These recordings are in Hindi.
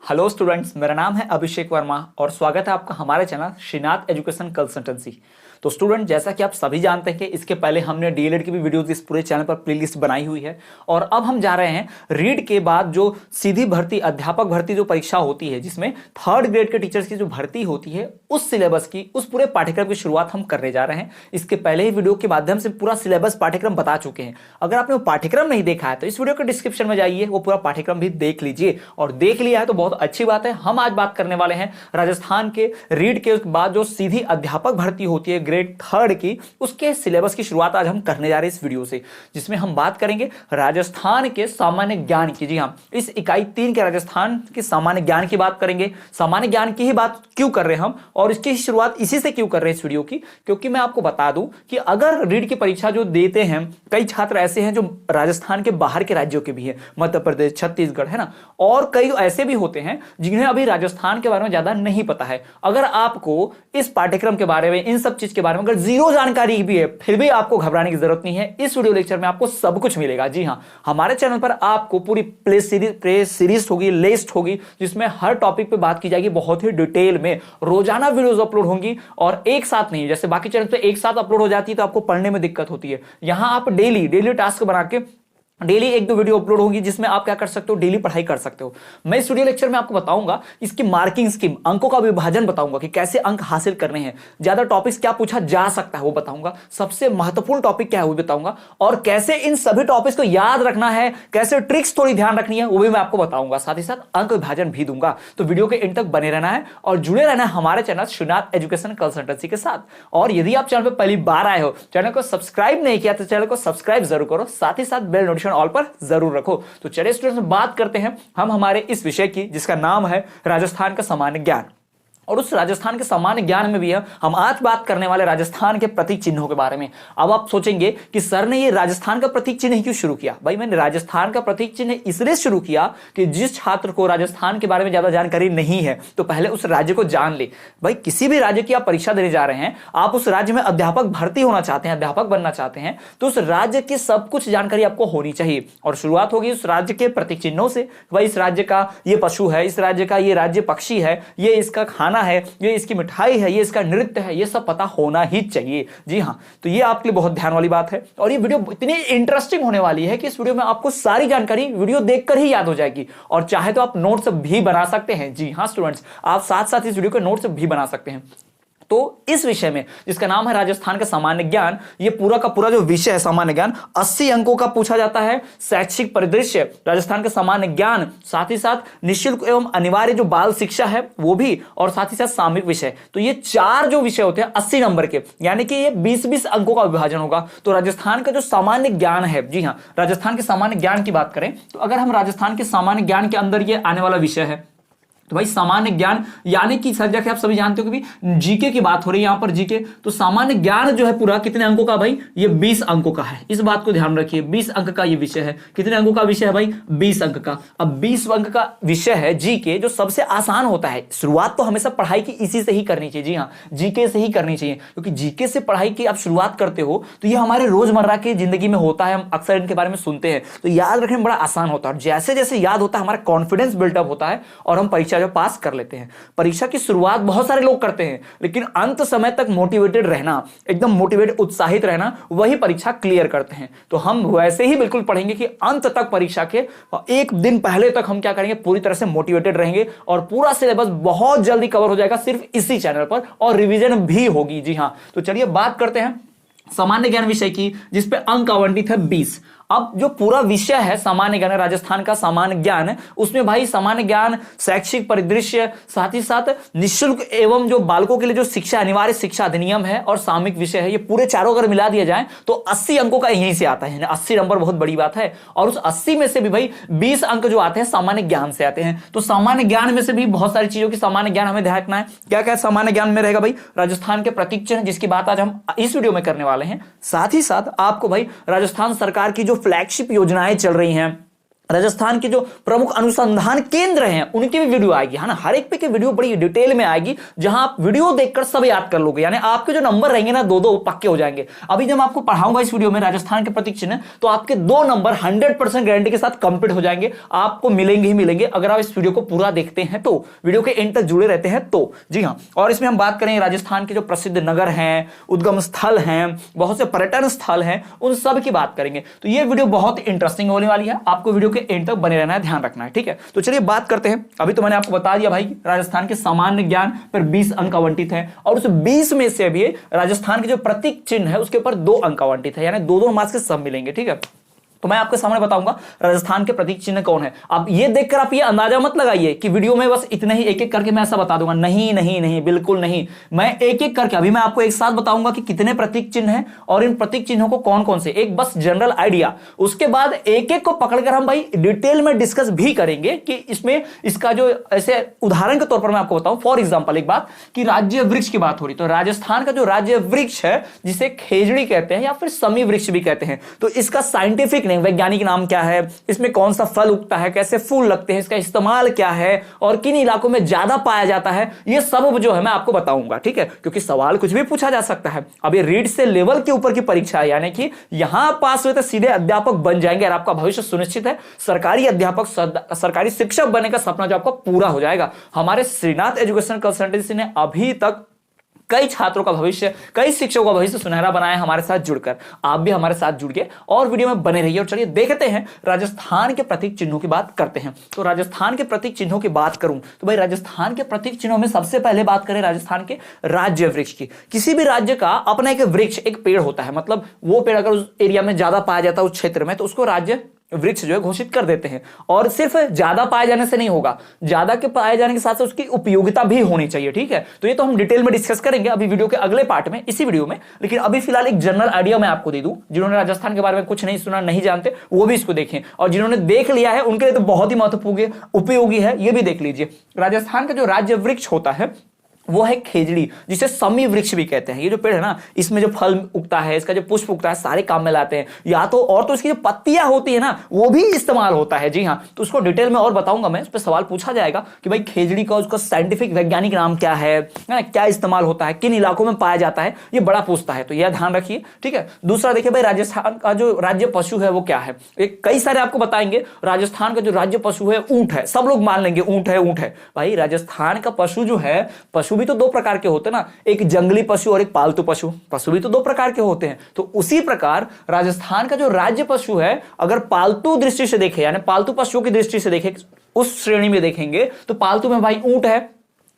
हेलो स्टूडेंट्स, मेरा नाम है अभिषेक वर्मा और स्वागत है आपका हमारे चैनल श्रीनाथ एजुकेशन कंसल्टेंसी। तो स्टूडेंट, जैसा कि आप सभी जानते हैं कि इसके पहले हमने डीएलएड की भी वीडियोस इस पूरे चैनल पर प्लेलिस्ट बनाई हुई है और अब हम जा रहे हैं रीड के बाद जो सीधी भर्ती अध्यापक भर्ती जो परीक्षा होती है, जिसमें 3rd ग्रेड के टीचर्स की जो भर्ती होती है, उस सिलेबस की, उस पूरे पाठ्यक्रम की शुरुआत हम करने जा रहे हैं। इसके पहले ही वीडियो के माध्यम से पूरा सिलेबस पाठ्यक्रम बता चुके हैं। अगर आपने वो पाठ्यक्रम नहीं देखा है तो इस वीडियो के डिस्क्रिप्शन में जाइए, वो पूरा पाठ्यक्रम भी देख लीजिए। और देख लिया है तो बहुत अच्छी बात है। हम आज बात करने वाले हैं राजस्थान के रीड के बाद जो सीधी अध्यापक भर्ती होती है ग्रेड 3rd की, उसके सिलेबस की शुरुआत आज हम करने जा रहे हैं इस वीडियो से, जिसमें हम बात करेंगे राजस्थान के सामान्य ज्ञान की। जी हां, इस इकाई 3 के राजस्थान के सामान्य ज्ञान की बात करेंगे। सामान्य ज्ञान की ही बात क्यों कर रहे हैं हम, और इसकी शुरुआत इसी से क्यों कर रहे हैं इस वीडियो की, क्योंकि मैं आपको बता दूं कि अगर रीड की परीक्षा जो देते हैं, कई छात्र ऐसे हैं जो राजस्थान के बाहर के राज्यों के भी हैं, मध्य प्रदेश, छत्तीसगढ़, है ना, और कई ऐसे भी होते हैं जिन्हें अभी राजस्थान के बारे में ज्यादा नहीं पता है। अगर आपको इस पाठ्यक्रम के बारे में, इन सब चीज के बारे में अगर जीरो जानकारी भी है, फिर भी आपको घबराने की जरूरत नहीं है। इस वीडियो लेक्चर में आपको सब कुछ मिलेगा। जी हां, हमारे चैनल पर आपको पूरी प्ले सीरीज होगी, लिस्ट होगी, जिसमें हर टॉपिक पे बात की जाएगी बहुत ही डिटेल में। रोजाना वीडियोस अपलोड होंगी और एक साथ नहीं, जैसे बाकी चैनल पे एक साथ अपलोड हो जाती है तो आपको पढ़ने में दिक्कत होती है। यहां आप डेली टास्क बना के डेली 1-2 वीडियो अपलोड होगी, जिसमें आप क्या कर सकते हो, डेली पढ़ाई कर सकते हो। मैं इस वीडियो लेक्चर में आपको बताऊंगा इसकी मार्किंग स्कीम, अंकों का विभाजन बताऊंगा कि कैसे अंक हासिल करने हैं, ज्यादा टॉपिक्स क्या पूछा जा सकता है वो बताऊंगा, सबसे महत्वपूर्ण टॉपिक क्या है वो बताऊंगा, और कैसे इन सभी टॉपिक्स को याद रखना है, कैसे ट्रिक्स थोड़ी ध्यान रखनी है वो भी मैं आपको बताऊंगा। साथ ही साथ अंक विभाजन भी दूंगा। तो वीडियो के एंड तक बने रहना है और जुड़े रहना है हमारे चैनल श्रीनाथ एजुकेशन कंसल्टेंसी के साथ। और यदि आप चैनल पर पहली बार आए हो, चैनल को सब्सक्राइब नहीं किया तो चैनल को सब्सक्राइब जरूर करो, साथ ही साथ बेल नोटिफिकेशन ऑल पर जरूर रखो। तो चलिए स्टूडेंट्स, बात करते हैं हम हमारे इस विषय की, जिसका नाम है राजस्थान का सामान्य ज्ञान। और उस राजस्थान के सामान्य ज्ञान में भी है हम आज बात करने वाले राजस्थान के प्रतीक चिन्हों के बारे में। अब आप सोचेंगे कि सर ने ये राजस्थान का प्रतीक चिन्ह क्यों शुरू किया। भाई, मैंने राजस्थान का प्रतीक चिन्ह इसलिए शुरू किया कि जिस छात्र को राजस्थान के बारे में ज्यादा जानकारी नहीं है तो पहले उस राज्य को जान ले। भाई, किसी भी राज्य की आप परीक्षा देने जा रहे हैं, आप उस राज्य में अध्यापक भर्ती होना चाहते हैं, अध्यापक बनना चाहते हैं, तो उस राज्य की सब कुछ जानकारी आपको होनी चाहिए। और शुरुआत होगी उस राज्य के प्रतीक चिन्हों से। भाई, इस राज्य का ये पशु है, इस राज्य का ये राज्य पक्षी है, ये इसका खाना है, ये इसकी मिठाई है, ये इसका नृत्य है, ये सब पता होना ही चाहिए। जी हां, तो ये आपके लिए बहुत ध्यान वाली बात है और ये वीडियो इतनी इंटरेस्टिंग होने वाली है कि इस वीडियो में आपको सारी जानकारी वीडियो देखकर ही याद हो जाएगी। और चाहे तो आप नोट्स भी बना सकते हैं। जी हां स्टूडेंट्स, आप साथ साथ इस वीडियो के नोट्स भी बना सकते हैं। तो इस विषय में, जिसका नाम है राजस्थान का सामान्य ज्ञान, ये पूरा का पूरा जो विषय है सामान्य ज्ञान, 80 अंकों का पूछा जाता है। शैक्षिक परिदृश्य, राजस्थान का सामान्य ज्ञान, साथ ही साथ निःशुल्क एवं अनिवार्य जो बाल शिक्षा है वो भी, और साथ ही साथ सामयिक विषय। तो ये 4 जो विषय होते हैं 80 नंबर के, यानी कि ये 20-20 अंकों का विभाजन होगा। तो राजस्थान का जो सामान्य ज्ञान है, जी हाँ, राजस्थान के सामान्य ज्ञान की बात करें तो अगर हम राजस्थान के सामान्य ज्ञान के अंदर ये आने वाला विषय है, तो भाई सामान्य ज्ञान यानी कि सर, जैसे आप सभी जानते हो कि जीके की बात हो रही है यहां पर, जीके। तो सामान्य ज्ञान जो है पूरा कितने अंकों का भाई, ये 20 अंकों का है। इस बात को ध्यान रखिए, 20 अंक का ये विषय है। कितने अंकों का विषय है भाई, 20 अंक का। अब 20 अंक का विषय है जीके, जो सबसे आसान होता है। शुरुआत तो हमेशा पढ़ाई की इसी से ही करनी चाहिए। जी हाँ, जीके से ही करनी चाहिए, क्योंकि जीके से पढ़ाई की आप शुरुआत करते हो तो ये हमारे रोजमर्रा की जिंदगी में होता है, हम अक्सर इनके बारे में सुनते हैं, तो याद रखने में बड़ा आसान होता है। और जैसे जैसे याद होता है हमारा कॉन्फिडेंस बिल्टअप होता है और हम परीक्षा जो पास कर लेते हैं। परीक्षा की शुरुआत बहुत सारे लोग करते हैं, लेकिन अंत समय तक मोटिवेटेड रहना, एकदम मोटिवेटेड, उत्साहित रहना, वही परीक्षा क्लियर करते हैं। तो हम वैसे ही बिल्कुल पढ़ेंगे कि अंत तक, परीक्षा के 1 दिन पहले तक हम क्या करेंगे, पूरी तरह से मोटिवेटेड रहेंगे और पूरा सिलेबस बहुत जल्दी कवर हो जाएगा सिर्फ इसी चैनल पर, और रिवीजन भी होगी। जी हां, तो चलिए बात करते हैं सामान्य ज्ञान विषय की, जिसपे अंक आवंटित है 20। अब जो पूरा विषय है सामान्य ज्ञान, राजस्थान का सामान्य ज्ञान, उसमें भाई सामान्य ज्ञान, शैक्षिक परिदृश्य, साथ ही साथ निःशुल्क एवं जो बालकों के लिए जो शिक्षा, अनिवार्य शिक्षा अधिनियम है, और सामयिक विषय है, ये पूरे चारों अगर मिला दिया जाए तो 80 अंकों का यहीं से आता है। 80 नंबर बहुत बड़ी बात है। और उस 80 में से भी भाई 20 अंक जो आते हैं सामान्य ज्ञान से आते हैं। तो सामान्य ज्ञान में से भी बहुत सारी चीजों की सामान्य ज्ञान हमें ध्यान रखना है। क्या क्या सामान्य ज्ञान में रहेगा भाई, राजस्थान के प्रतीक चिन्ह, जिसकी बात आज हम इस वीडियो में करने वाले हैं। साथ ही साथ आपको भाई राजस्थान सरकार की जो फ्लैगशिप योजनाएं चल रही हैं, राजस्थान के जो प्रमुख अनुसंधान केंद्र हैं उनकी भी वीडियो आएगी, है ना। हर एक पे की वीडियो बड़ी डिटेल में आएगी, जहां आप वीडियो देखकर सब याद कर लोगे, यानी आपके जो नंबर रहेंगे ना 2-2 पक्के हो जाएंगे। अभी जब मैं आपको पढ़ाऊंगा इस वीडियो में राजस्थान के प्रतीक चिन्ह, तो आपके 2 नंबर 100% गारंटी के साथ कंप्लीट हो जाएंगे, आपको मिलेंगे ही मिलेंगे, अगर आप इस वीडियो को पूरा देखते हैं तो, वीडियो के एंड तक जुड़े रहते हैं तो। जी हाँ, और इसमें हम बात करें राजस्थान के जो प्रसिद्ध नगर हैं, उद्गम स्थल हैं, बहुत से पर्यटन स्थल हैं, उन सब की बात करेंगे। तो ये वीडियो बहुत इंटरेस्टिंग होने वाली है, आपको वीडियो के एंड तक बने रहना है, ध्यान रखना है, ठीक है। तो चलिए बात करते हैं। अभी तो मैंने आपको बता दिया भाई, राजस्थान के सामान्य ज्ञान पर 20 अंक आवंटित है, और उस 20 में से अभी राजस्थान के जो प्रतीक चिन्ह है उसके ऊपर 2 अंक आवंटित है, यानी 2-2 मार्क्स के सब मिलेंगे, ठीक है। तो मैं आपके सामने बताऊंगा राजस्थान के प्रतीक चिन्ह कौन है। अब ये देखकर आप ये अंदाजा मत लगाइए कि वीडियो में बस इतने ही एक एक करके मैं ऐसा बता दूंगा, नहीं नहीं नहीं, बिल्कुल नहीं। मैं एक एक करके अभी मैं आपको एक साथ बताऊंगा कि कितने प्रतीक चिन्ह हैं और इन प्रतीक चिन्हों को कौन कौन से, एक बस जनरल आइडिया, उसके बाद एक एक को पकड़कर हम भाई डिटेल में डिस्कस भी करेंगे कि इसमें इसका जो ऐसे उदाहरण के तौर पर मैं आपको बताऊं। फॉर एग्जाम्पल एक बात कि राज्य वृक्ष की बात हो रही, तो राजस्थान का जो राज्य वृक्ष है जिसे खेजड़ी कहते हैं या फिर समी वृक्ष भी कहते हैं, तो इसका साइंटिफिक वैज्ञानिक नाम क्या है, इसमें कौन सा फल उगता है, कैसे फूल लगते हैं, इसका इस्तेमाल क्या है और किन इलाकों में ज्यादा पाया जाता है, ये सब जो है मैं आपको बताऊंगा, ठीक है। क्योंकि सवाल कुछ भी पूछा जा सकता है। अब ये रीड से लेवल के ऊपर की परीक्षा है, यानी कि यहां पास हुए तो सीधे अध्यापक बन जाएंगे और आपका भविष्य सुनिश्चित है, सरकारी अध्यापक, सरकारी शिक्षक बनने का सपना जो आपका पूरा हो जाएगा। हमारे श्रीनाथ एजुकेशन कंसल्टेंसी ने अभी तक कई छात्रों का भविष्य, कई शिक्षकों का भविष्य सुनहरा बनाया है हमारे साथ जुड़कर। आप भी हमारे साथ जुड़ के और वीडियो में बने रहिए। और चलिए देखते हैं राजस्थान के प्रतीक चिन्हों की बात करते हैं। तो राजस्थान के प्रतीक चिन्हों की बात करूं तो भाई राजस्थान के प्रतीक चिन्हों में सबसे पहले बात करें राजस्थान के राज्य वृक्ष की। किसी भी राज्य का अपना एक वृक्ष, एक पेड़ होता है, मतलब वो पेड़ अगर उस एरिया में ज्यादा पाया जाता है उस क्षेत्र में, तो उसको राज्य वृक्ष जो है घोषित कर देते हैं। और सिर्फ ज्यादा पाए जाने से नहीं होगा, ज्यादा के पाए जाने के साथ साथ उसकी उपयोगिता भी होनी चाहिए, ठीक है। तो ये तो हम डिटेल में डिस्कस करेंगे अभी वीडियो के अगले पार्ट में, इसी वीडियो में। लेकिन अभी फिलहाल एक जनरल आइडिया मैं आपको दे दूं, जिन्होंने राजस्थान के बारे में कुछ नहीं सुना, नहीं जानते, वो भी इसको देखें, और जिन्होंने देख लिया है उनके लिए तो बहुत ही महत्वपूर्ण उपयोगी है, ये भी देख लीजिए। राजस्थान का जो राज्य वृक्ष होता है वो है खेजड़ी, जिसे समी वृक्ष भी कहते हैं। ये जो पेड़ है ना, इसमें जो फल उगता है, इसका जो पुष्प उगता है, सारे काम में लाते हैं, या तो और तो इसकी जो पत्तियां होती है ना वो भी इस्तेमाल होता है। जी हाँ, तो उसको डिटेल में और बताऊंगा मैं, इस पर सवाल पूछा जाएगा कि भाई खेजड़ी का उसका साइंटिफिक वैज्ञानिक नाम क्या है, क्या इस्तेमाल होता है, किन इलाकों में पाया जाता है, ये बड़ा पूछता है, तो यह ध्यान रखिए, ठीक है। दूसरा देखिए भाई, राजस्थान का जो राज्य पशु है वो क्या है, कई सारे आपको बताएंगे। राजस्थान का जो राज्य पशु है ऊंट है, सब लोग मान लेंगे ऊंट है, ऊंट है। भाई राजस्थान का पशु जो है, पशु भी तो 2 प्रकार के होते हैं ना, एक जंगली पशु और एक पालतू पशु, पशु भी तो 2 प्रकार के होते हैं। तो उसी प्रकार राजस्थान का जो राज्य पशु है, अगर पालतू दृष्टि से देखें, यानी पालतू पशुओं की दृष्टि से देखें, उस श्रेणी में देखेंगे तो पालतू में भाई ऊंट है,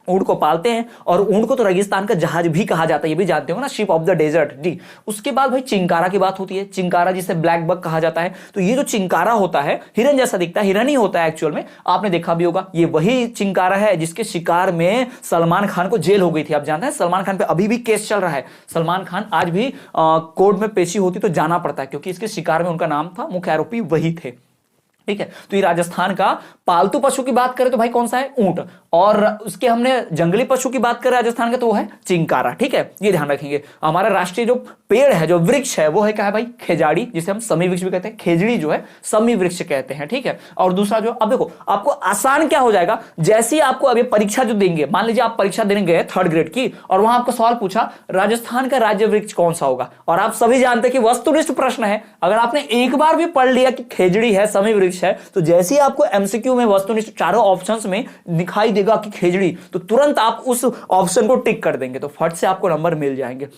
ऊंट को पालते हैं, और ऊंट को तो रेगिस्तान का जहाज भी कहा जाता है, ये भी जानते हो ना, शिप ऑफ द डेजर्ट जी। उसके बाद भाई चिंकारा की बात होती है, चिंकारा जिसे ब्लैक बग कहा जाता है। तो ये जो चिंकारा होता है हिरन जैसा दिखता है, हिरन ही होता है एक्चुअल में, आपने देखा भी होगा। ये वही चिंकारा है जिसके शिकार में सलमान खान को जेल हो गई थी। आप जानते हैं सलमान खान पे अभी भी केस चल रहा है, सलमान खान आज भी कोर्ट में पेशी होती तो जाना पड़ता है, क्योंकि इसके शिकार में उनका नाम था, मुख्य आरोपी वही थे, ठीक है। तो ये राजस्थान का पालतू पशु की बात करें तो भाई कौन सा है, ऊंट, और उसके हमने जंगली पशु की बात करें राजस्थान का तो वो है चिंकारा, ठीक है। ये ध्यान रखेंगे। हमारा राष्ट्रीय जो पेड़ है, जो वृक्ष है, वो है क्या है भाई, खेजाड़ी, जिसे हम समी वृक्ष भी कहते हैं, खेजड़ी जो है समी वृक्ष कहते हैं, ठीक है। और दूसरा जो, अब देखो आपको आसान क्या हो जाएगा, जैसे ही आपको अभी परीक्षा जो देंगे, मान लीजिए आप परीक्षा देने गए 3rd ग्रेड की, और वहां आपको सवाल पूछा राजस्थान का राज्य वृक्ष कौन सा होगा, और आप सभी जानते हैं कि वस्तुनिष्ठ प्रश्न है, अगर आपने एक बार भी पढ़ लिया कि खेजड़ी है, समी वृक्ष है, तो जैसे ही आपको एमसीक्यू में वस्तुनिष्ठ चारों ऑप्शंस में दिखाई देगा कि खेजड़ी, तो तुरंत आप उस ऑप्शन को टिक कर देंगे, तो फट से आपको नंबर मिल जाएंगे।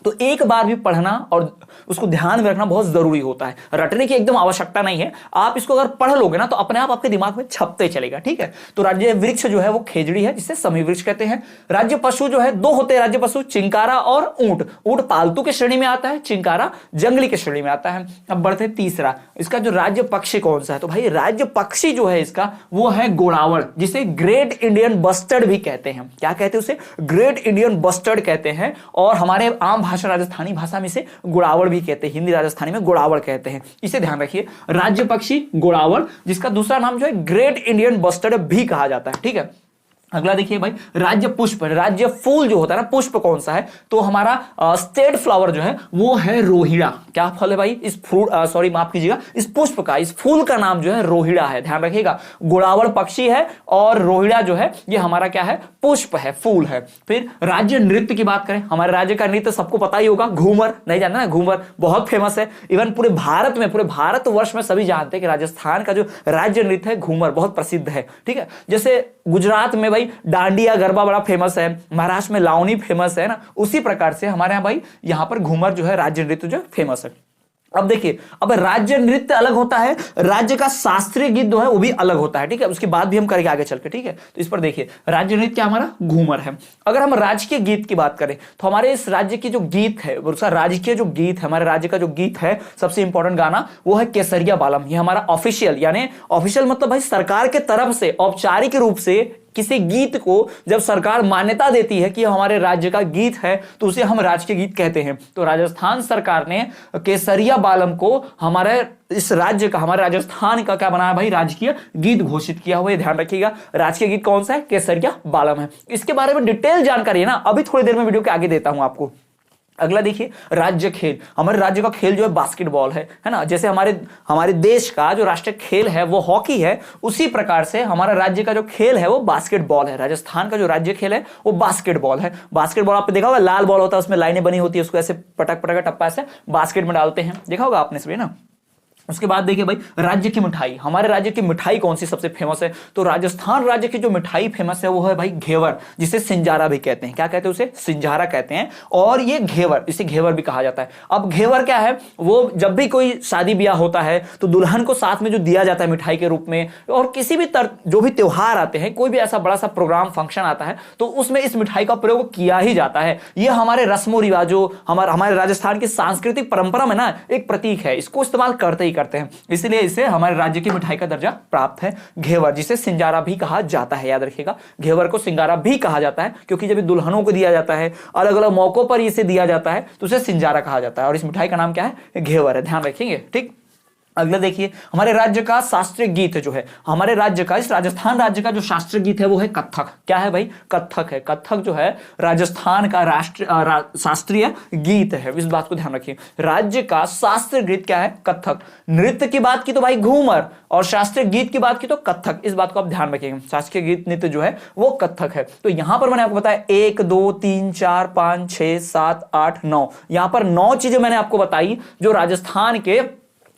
तो एक बार भी पढ़ना और उसको ध्यान में रखना बहुत जरूरी होता है, रटने की एकदम आवश्यकता नहीं है। आप इसको अगर पढ़ लोगे ना तो अपने आप आपके दिमाग में छपते चलेगा, ठीक है। तो राज्य वृक्ष जो है वो खेजड़ी है, जिसे समी वृक्ष कहते हैं। राज्य पशु जो है 2 होते हैं राज्य पशु, चिंकारा और ऊंट। ऊंट पालतू के श्रेणी में आता है, चिंकारा जंगली के श्रेणी में आता है। अब बढ़ते तीसरा, इसका जो राज्य पक्षी कौन सा है, तो भाई राज्य पक्षी जो है इसका वो है गोड़ावड़, जिसे ग्रेट इंडियन बस्टर्ड भी कहते हैं। क्या कहते हैं उसे, ग्रेट इंडियन बस्टर्ड कहते हैं। और हमारे आम भाषा राजस्थानी भाषा में इसे गोड़ावड़ भी कहते हैं, हिंदी राजस्थानी में गोड़ावड़ कहते हैं। इसे ध्यान रखिए, राज्य पक्षी गोड़ावड़, जिसका दूसरा नाम जो है ग्रेट इंडियन बस्टर्ड भी कहा जाता है, ठीक है। अगला देखिए भाई, राज्य पुष्प, राज्य फूल जो होता है ना, पुष्प कौन सा है, तो हमारा स्टेट फ्लावर जो है वो है रोहिड़ा। क्या फल है भाई, इस फ्रूट सॉरी माफ कीजिएगा, इस पुष्प का, इस फूल का नाम जो है रोहिड़ा है, ध्यान रखिएगा। गुड़ावड़ पक्षी है और रोहिड़ा जो है ये हमारा क्या है, पुष्प है, फूल है। फिर राज्य नृत्य की बात करें, हमारे राज्य का नृत्य सबको पता ही होगा, घूमर, नहीं जानना ना, घूमर बहुत फेमस है, इवन पूरे भारत में, पूरे भारतवर्ष में सभी जानते हैं कि राजस्थान का जो राज्य नृत्य है घूमर बहुत प्रसिद्ध है, ठीक है। जैसे गुजरात में भाई डांडिया गरबा बड़ा फेमस है, महाराष्ट्र में लावनी फेमस है ना, उसी प्रकार से हमारे यहाँ भाई यहाँ पर घूमर जो है राज्य नृत्य जो फेमस है। अब देखिए, अब राज्य नृत्य अलग होता है, राज्य का शास्त्रीय गीत जो है वो भी अलग होता है, ठीक है, उसकी बात भी हम करेंगे आगे चल के, ठीक है। तो इस पर देखिए, राज्य नृत्य क्या हमारा घूमर है। अगर हम राज्य के गीत की बात करें तो हमारे इस राज्य की जो गीत है, उसका राजकीय जो गीत है, हमारे राज्य का जो गीत है, सबसे इंपॉर्टेंट गाना वो है केसरिया बालम। ये हमारा ऑफिशियल, यानी ऑफिशियल मतलब भाई सरकार के तरफ से औपचारिक रूप से किसी गीत को जब सरकार मान्यता देती है कि हमारे राज्य का गीत है तो उसे हम राजकीय गीत कहते हैं। तो राजस्थान सरकार ने केसरिया बालम को हमारे इस राज्य का, हमारे राजस्थान का क्या बनाया भाई, राजकीय गीत घोषित किया हुआ है। ध्यान रखिएगा, राजकीय गीत कौन सा है, केसरिया बालम है। इसके बारे में डिटेल जानकारी है ना, अभी थोड़ी देर में वीडियो के आगे देता हूं आपको। अगला देखिए, राज्य खेल, हमारे राज्य का खेल जो है बास्केटबॉल है ना। जैसे हमारे देश का जो राष्ट्रीय खेल है वो हॉकी है, उसी प्रकार से हमारा राज्य का जो खेल है वो बास्केटबॉल है। राजस्थान का जो राज्य खेल है वो बास्केटबॉल है। बास्केटबॉल आपने देखा होगा, लाल बॉल होता है, उसमें लाइनें बनी होती है, उसको ऐसे पटक पटक टप्पा से बास्केट में डालते हैं, देखा होगा आपने सभी ना। उसके बाद देखिए भाई, राज्य की मिठाई, हमारे राज्य की मिठाई कौन सी सबसे फेमस है, तो राजस्थान राज्य की जो मिठाई फेमस है वो है भाई घेवर, जिसे सिंजारा भी कहते हैं। क्या कहते हैं उसे, सिंजारा कहते हैं। और ये घेवर, इसे घेवर भी कहा जाता है। अब घेवर क्या है, वो जब भी कोई शादी ब्याह होता है तो दुल्हन को साथ में जो दिया जाता है मिठाई के रूप में, और किसी भी जो भी त्योहार आते हैं, कोई भी ऐसा बड़ा सा प्रोग्राम फंक्शन आता है तो उसमें इस मिठाई का प्रयोग किया ही जाता है। ये हमारे रस्मों रिवाजों, हमारे राजस्थान की सांस्कृतिक परंपरा में ना एक प्रतीक है, इसको इस्तेमाल करते ही करते हैं, इसलिए इसे हमारे राज्य की मिठाई का दर्जा प्राप्त है घेवर, जिसे सिंजारा भी कहा जाता है। याद रखिएगा, घेवर को सिंगारा भी कहा जाता है, क्योंकि जब दुल्हनों को दिया जाता है, अलग अलग मौकों पर इसे दिया जाता है, तो उसे सिंजारा कहा जाता है। और इस मिठाई का नाम क्या है, घेवर है, ध्यान रखेंगे, ठीक। अगला देखिए, हमारे राज्य का शास्त्रीय गीत जो है, हमारे राज्य का, इस राजस्थान राज्य का जो शास्त्रीय गीत है वो है कत्थक। क्या है भाई, कत्थक है। कत्थक जो है राजस्थान का शास्त्रीय गीत है, इस बात को ध्यान रखिए। राज्य का शास्त्रीय गीत क्या है, कत्थक। नृत्य की बात की तो भाई घूमर, और शास्त्रीय गीत की बात की तो कत्थक, इस बात को आप ध्यान रखिएगा। शास्त्रीय गीत नृत्य जो है वो कत्थक है। तो यहां पर मैंने आपको बताया 1 2 3 4 5 6 7 8 9, यहां पर 9 चीजें मैंने आपको बताई जो राजस्थान के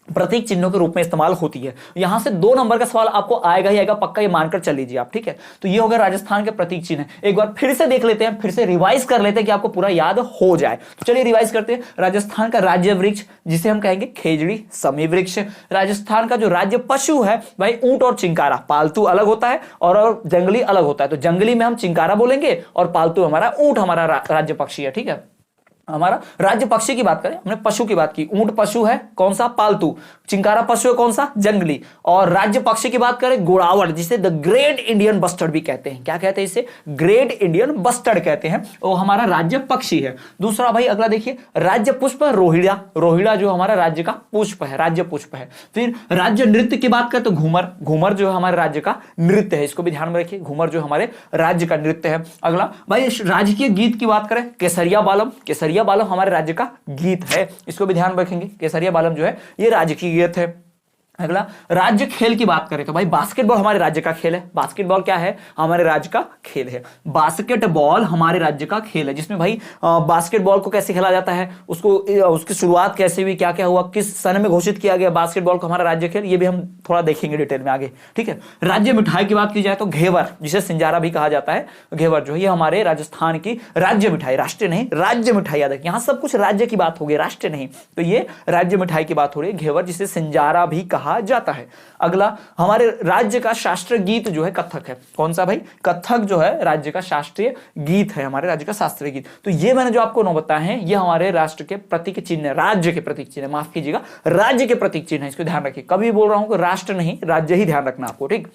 प्रतीक चिन्हों के रूप में इस्तेमाल होती है। यहां से 2 नंबर का सवाल आपको आएगा ही आएगा, पक्का ये मानकर चल लीजिए आप, ठीक है। तो ये हो गया राजस्थान के प्रतीक चिन्ह। एक बार फिर से देख लेते हैं, फिर से रिवाइज कर लेते हैं कि आपको पूरा याद हो जाए। तो चलिए रिवाइज करते हैं। राजस्थान का राज्य वृक्ष, जिसे हम कहेंगे खेजड़ी समी वृक्ष। राजस्थान का जो राज्य पशु है भाई, ऊंट और चिंकारा। पालतू अलग होता है और जंगली अलग होता है, तो जंगली में हम चिंकारा बोलेंगे और पालतू हमारा ऊंट, हमारा राज्य पक्षी है, ठीक है। हमारा राज्य पक्षी की बात करें, हमने पशु की बात की, ऊंट पशु है कौन सा, पालतू। चिंकारा पशु है कौन सा, जंगली। और राज्य पक्षी की बात करें, गोड़ावड़, जिसे द ग्रेट इंडियन बस्टर्ड भी कहते हैं। क्या कहते हैं इसे, ग्रेट इंडियन बस्टर्ड कहते हैं, वो हमारा राज्य पक्षी है। दूसरा भाई अगला देखिए, राज्य पुष्प रोहिड़ा। रोहिड़ा जो हमारा राज्य का पुष्प है, राज्य पुष्प है। फिर राज्य नृत्य की बात करें तो घूमर। घूमर जो हमारे राज्य का नृत्य है, इसको भी ध्यान में रखिए, घूमर जो हमारे राज्य का नृत्य है। अगला भाई राजकीय गीत की बात करें, केसरिया बालम। केसरिया बालम हमारे राज्य का गीत है, इसको भी ध्यान रखेंगे। केसरिया बालम जो है ये राज्य की गीत है। अगला राज्य खेल की बात करें तो भाई बास्केटबॉल हमारे राज्य का खेल है। बास्केटबॉल क्या है, हमारे राज्य का खेल है। बास्केटबॉल हमारे राज्य का खेल है, जिसमें भाई बास्केटबॉल को कैसे खेला जाता है, उसकी शुरुआत कैसे हुई, क्या क्या हुआ, किस सन में घोषित किया गया बास्केटबॉल को हमारा राज्य खेल, ये भी हम थोड़ा देखेंगे डिटेल में आगे, ठीक है। राज्य मिठाई की बात की जाए तो घेवर, जिसे सिंजारा भी कहा जाता है, घेवर जो है ये हमारे राजस्थान की राज्य मिठाई, राष्ट्रीय नहीं राज्य मिठाई। याद रखिए, यहाँ सब कुछ राज्य की बात होगी, राष्ट्रीय नहीं। तो ये राज्य मिठाई की बात हो रही है, घेवर, जिसे सिंजारा भी कहा जाता है। अगला हमारे राज्य का शास्त्रीय गीत जो है कत्थक है। कौन सा भाई, कत्थक जो है राज्य का शास्त्रीय गीत है, हमारे राज्य का शास्त्रीय गीत। तो ये मैंने जो आपको 9 बताए हैं, ये हमारे राष्ट्र के प्रतीक चिन्ह, राज्य के प्रतीक चिन्ह, माफ कीजिएगा, राज्य के प्रतीक चिन्ह है, इसको ध्यान रखिए। कभी बोल रहा हूं कि राष्ट्र नहीं, राज्य ही ध्यान रखना आपको, ठीक।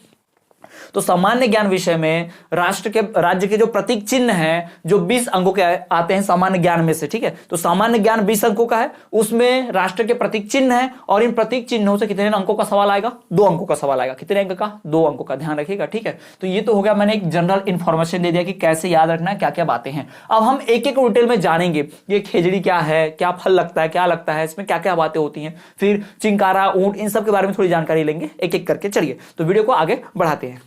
तो सामान्य ज्ञान विषय में राज्य के जो प्रतीक चिन्ह हैं जो 20 अंकों के आते हैं सामान्य ज्ञान में से, ठीक है। तो सामान्य ज्ञान 20 अंकों का है, उसमें राष्ट्र के प्रतीक चिन्ह है और इन प्रतीक चिन्हों से कितने अंकों का सवाल आएगा, 2 अंकों का सवाल आएगा। कितने अंक का, 2 अंकों का, ध्यान रखिएगा, ठीक है। तो ये तो हो गया, मैंने एक जनरल इंफॉर्मेशन दे दिया कि कैसे याद रखना है, क्या क्या बातें हैं। अब हम एक एक डिटेल में जानेंगे, ये खेजड़ी क्या है, क्या फल लगता है, क्या लगता है, इसमें क्या क्या बातें होती हैं, फिर चिंकारा, ऊंट, इन सब के बारे में थोड़ी जानकारी लेंगे एक एक करके। चलिए तो वीडियो को आगे बढ़ाते हैं।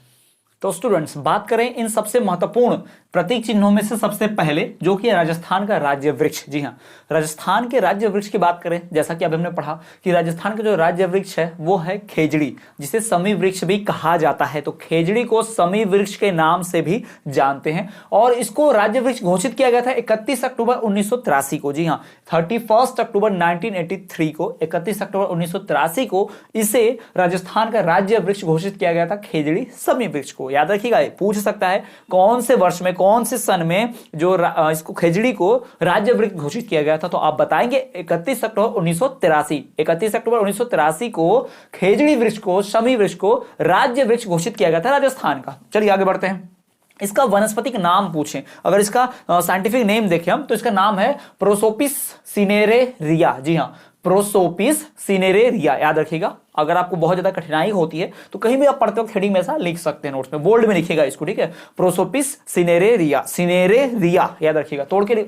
तो स्टूडेंट्स, बात करें इन सबसे महत्वपूर्ण प्रतीक चिन्हों में से सबसे पहले जो कि राजस्थान का राज्य वृक्ष। जी हाँ, राजस्थान के राज्य वृक्ष की बात करें, जैसा कि अभी हमने पढ़ा कि राजस्थान का जो राज्य वृक्ष है वो है खेजड़ी, जिसे समी वृक्ष भी कहा जाता है। तो खेजड़ी को समी वृक्ष के नाम से भी जानते हैं और इसको राज्य वृक्ष घोषित किया गया था 31 अक्टूबर 1983 को। जी हाँ, 31 अक्टूबर 1983 को, 31 अक्टूबर 1983 को इसे राजस्थान का राज्य वृक्ष घोषित किया गया था, खेजड़ी समी वृक्ष को। याद रखिएगा, पूछ सकता है कौन से वर्ष में, कौन से सन में जो इसको खेजड़ी को राज्य वृक्ष घोषित किया गया था, तो आप बताएंगे 31 अक्टूबर 1983। 31 अक्टूबर 1983 को खेजड़ी वृक्ष को, समी वृक्ष को राज्य वृक्ष घोषित किया गया था राजस्थान का। चलिए आगे बढ़ते हैं। इसका वनस्पतिक नाम पूछें, अगर इसका साइंटिफिक नेम देखें हम, तो इसका नाम है प्रोसोपिस सिनेरेरिया। जी हाँ, प्रोसोपिस सिनेरेरिया, याद रखिएगा। अगर आपको बहुत ज्यादा कठिनाई होती है तो कहीं भी आप पढ़ते हो हेडिंग में ऐसा लिख सकते हैं, नोट्स में बोल्ड में लिखिएगा इसको, ठीक है। प्रोसोपिस सिनेरेरिया, सिनेरेरिया याद रखिएगा,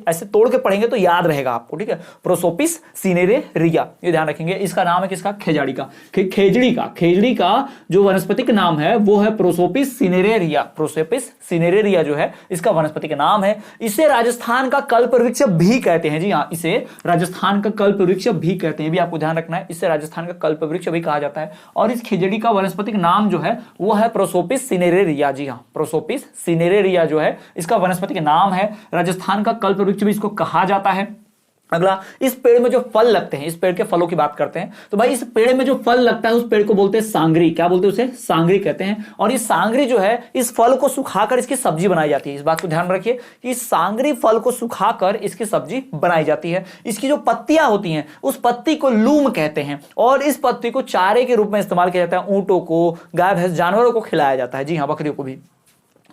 ऐसे तोड़ के पढ़ेंगे तो याद रहेगा आपको, ठीक है। प्रोसोपिस सिनेरेरिया, ये ध्यान रखेंगे। इसका नाम है किसका, खेजड़ी का। खेजड़ी का जो वनस्पतिक नाम है वो है प्रोसोपिस सिनेरेरिया। प्रोसोपिस सिनेरेरिया जो है इसका वनस्पतिक नाम है। इसे राजस्थान का कल्प वृक्ष भी कहते हैं। जी हाँ, इसे राजस्थान का कल्प वृक्ष भी कहते हैं, भी आपको ध्यान रखना है, इसे राजस्थान का कल्प वृक्ष भी कहा जाता है। और इस खेजड़ी का वनस्पतिक नाम जो है वो है प्रोसोपिस सिनेरेरिया। जी हाँ, प्रोसोपिस सिनेरेरिया जो है इसका वनस्पतिक नाम है। राजस्थान का कल्प वृक्ष भी इसको कहा जाता है। अगला, इस पेड़ में जो फल लगते हैं, इस पेड़ के फलों की बात करते हैं, तो भाई इस पेड़ में जो फल लगता है उस पेड़ को बोलते हैं सांगरी। क्या बोलते हैं उसे, सांगरी कहते हैं। और इस सांगरी जो है, इस फल को सुखाकर इसकी सब्जी बनाई जाती है। इस बात को ध्यान रखिए कि इस सांगरी फल को सुखाकर इसकी सब्जी बनाई जाती है। इसकी जो पत्तियां होती हैं उस पत्ती को लूम कहते हैं और इस पत्ती को चारे के रूप में इस्तेमाल किया जाता है। ऊंटों को, गाय भैंस जानवरों को खिलाया जाता है। जी हाँ, बकरियों को भी।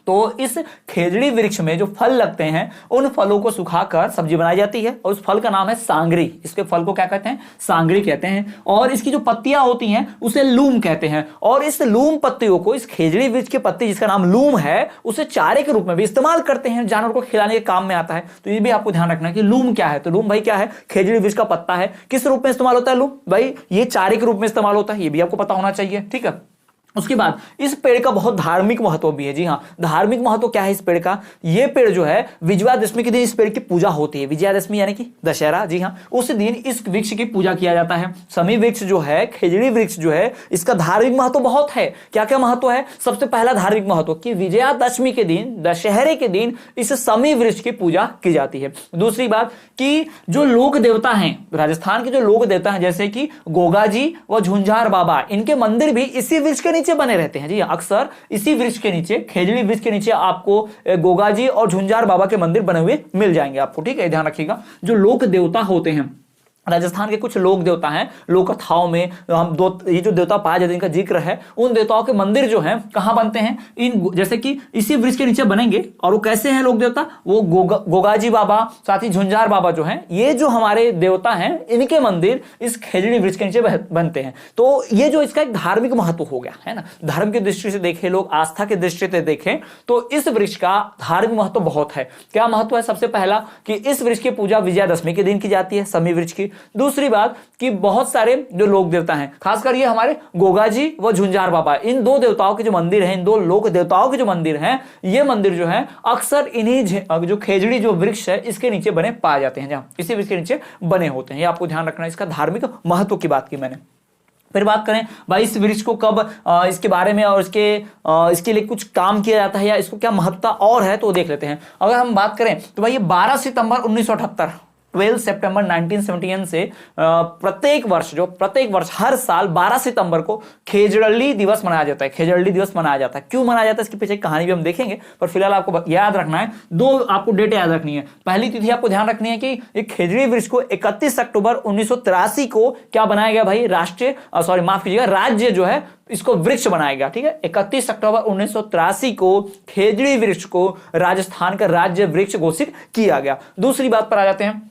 तो इस खेजड़ी वृक्ष में जो फल लगते हैं उन फलों को सुखाकर सब्जी बनाई जाती है और उस फल का नाम है सांगरी। इसके फल को क्या कहते हैं, सांगरी कहते हैं। और इसकी जो पत्तियां होती हैं उसे लूम कहते हैं। और इस लूम पत्तियों को, इस खेजड़ी वृक्ष की पत्ती जिसका नाम लूम है, उसे चारे के रूप में भी इस्तेमाल करते हैं, जानवर को खिलाने के काम में आता है। तो ये भी आपको ध्यान रखना है कि लूम क्या है। तो लूम भाई क्या है, खेजड़ी वृक्ष का पत्ता है। किस रूप में इस्तेमाल होता है लूम, भाई ये चारे के रूप में इस्तेमाल होता है, ये भी आपको पता होना चाहिए, ठीक है। उसके बाद इस पेड़ का बहुत धार्मिक महत्व भी है। जी हाँ, धार्मिक महत्व क्या है इस पेड़ का, ये पेड़ जो है विजयादशमी के दिन इस पेड़ की पूजा होती है। विजयादशमी यानी कि दशहरा। जी हाँ, उस दिन इस वृक्ष की पूजा किया जाता है। समी वृक्ष जो है, खेजड़ी वृक्ष जो है, इसका धार्मिक महत्व बहुत है। क्या क्या महत्व है, सबसे पहला धार्मिक महत्व कि विजयादशमी के दिन, दशहरे के दिन इस समी वृक्ष की पूजा की जाती है। दूसरी बात कि जो लोक देवता हैं, राजस्थान के जो लोक देवता हैं जैसे कि गोगा जी व झुंझार बाबा, इनके मंदिर भी इसी वृक्ष के नीचे बने रहते हैं। जी अक्सर इसी वृक्ष के नीचे, खेजड़ी वृक्ष के नीचे आपको गोगा जी और झुंझार बाबा के मंदिर बने हुए मिल जाएंगे आपको, ठीक है। ध्यान रखिएगा, जो लोक देवता होते हैं, राजस्थान के कुछ लोक देवता हैं, लोक कथाओं में हम ये जो देवता पाए जाते हैं इनका जिक्र है, उन देवताओं के मंदिर जो हैं कहां बनते हैं, इन जैसे कि इसी वृक्ष के नीचे बनेंगे। और वो कैसे हैं लोक देवता, वो गोगाजी बाबा, साथ ही झुंझार बाबा जो हैं, ये जो हमारे देवता हैं, इनके मंदिर इस खेजड़ी वृक्ष के नीचे बनते हैं। तो ये जो इसका एक धार्मिक महत्व हो गया है ना, धर्म की दृष्टि से देखें, लोग आस्था की दृष्टि से देखें तो इस वृक्ष का धार्मिक महत्व बहुत है। क्या महत्व है, सबसे पहला कि इस वृक्ष की पूजा विजयादशमी के दिन की जाती है, समी वृक्ष की। दूसरी बात कि बहुत सारे जो लोक देवता हैं, खासकर ये हमारे गोगाजी व झुंझार बाबा, इन दो देवताओं के जो मंदिर हैं, इन दो लोक देवताओं के जो मंदिर हैं, ये मंदिर जो हैं अक्सर इन्हीं जो खेजड़ी जो वृक्ष है इसके नीचे बने पाए जाते हैं, जहां इसी वृक्ष के नीचे बने होते हैं। ये आपको ध्यान रखना है, इसका धार्मिक महत्व की बात की मैंने। फिर बात करें भाई इस वृक्ष को कब, इसके बारे में और इसके लिए कुछ काम किया जाता है या इसको क्या महत्ता और है, तो देख लेते हैं। अगर हम बात करें तो भाई ये 12 सितंबर 1978, 12 सितंबर 1971 से प्रत्येक वर्ष हर साल 12 सितंबर को खेजड़ी दिवस मनाया जाता है। खेजड़ी दिवस मनाया जाता है, क्यों मनाया जाता है इसके पीछे कहानी भी हम देखेंगे, पर फिलहाल आपको याद रखना है, दो आपको डेट याद रखनी है। पहली तिथि आपको ध्यान रखनी है कि एक खेजड़ी वृक्ष को 31 अक्टूबर 1983 को क्या बनाया गया भाई, राज्य जो है इसको वृक्ष बनाया गया। ठीक है, 31 अक्टूबर 1983 को खेजड़ी वृक्ष को राजस्थान का राज्य वृक्ष घोषित किया गया। दूसरी बात पर आ जाते हैं।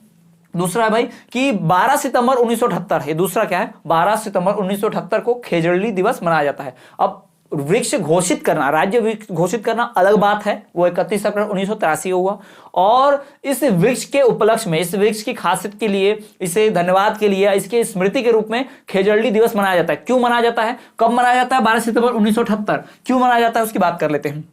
दूसरा है भाई कि 12 सितंबर 1978 है। दूसरा क्या है, 12 सितंबर 1978 को खेजड़ी दिवस मनाया जाता है। अब वृक्ष घोषित करना, राज्य वृक्ष घोषित करना अलग बात है, वो 31 अक्टूबर 1983 हुआ। और इस वृक्ष के उपलक्ष्य में, इस वृक्ष की खासियत के लिए, इसे धन्यवाद के लिए, इसके स्मृति के रूप में खेजड़ी दिवस मनाया जाता है। क्यों मनाया जाता है, कब मनाया जाता है, 12 सितंबर 1978 क्यों मनाया जाता है उसकी बात कर लेते हैं।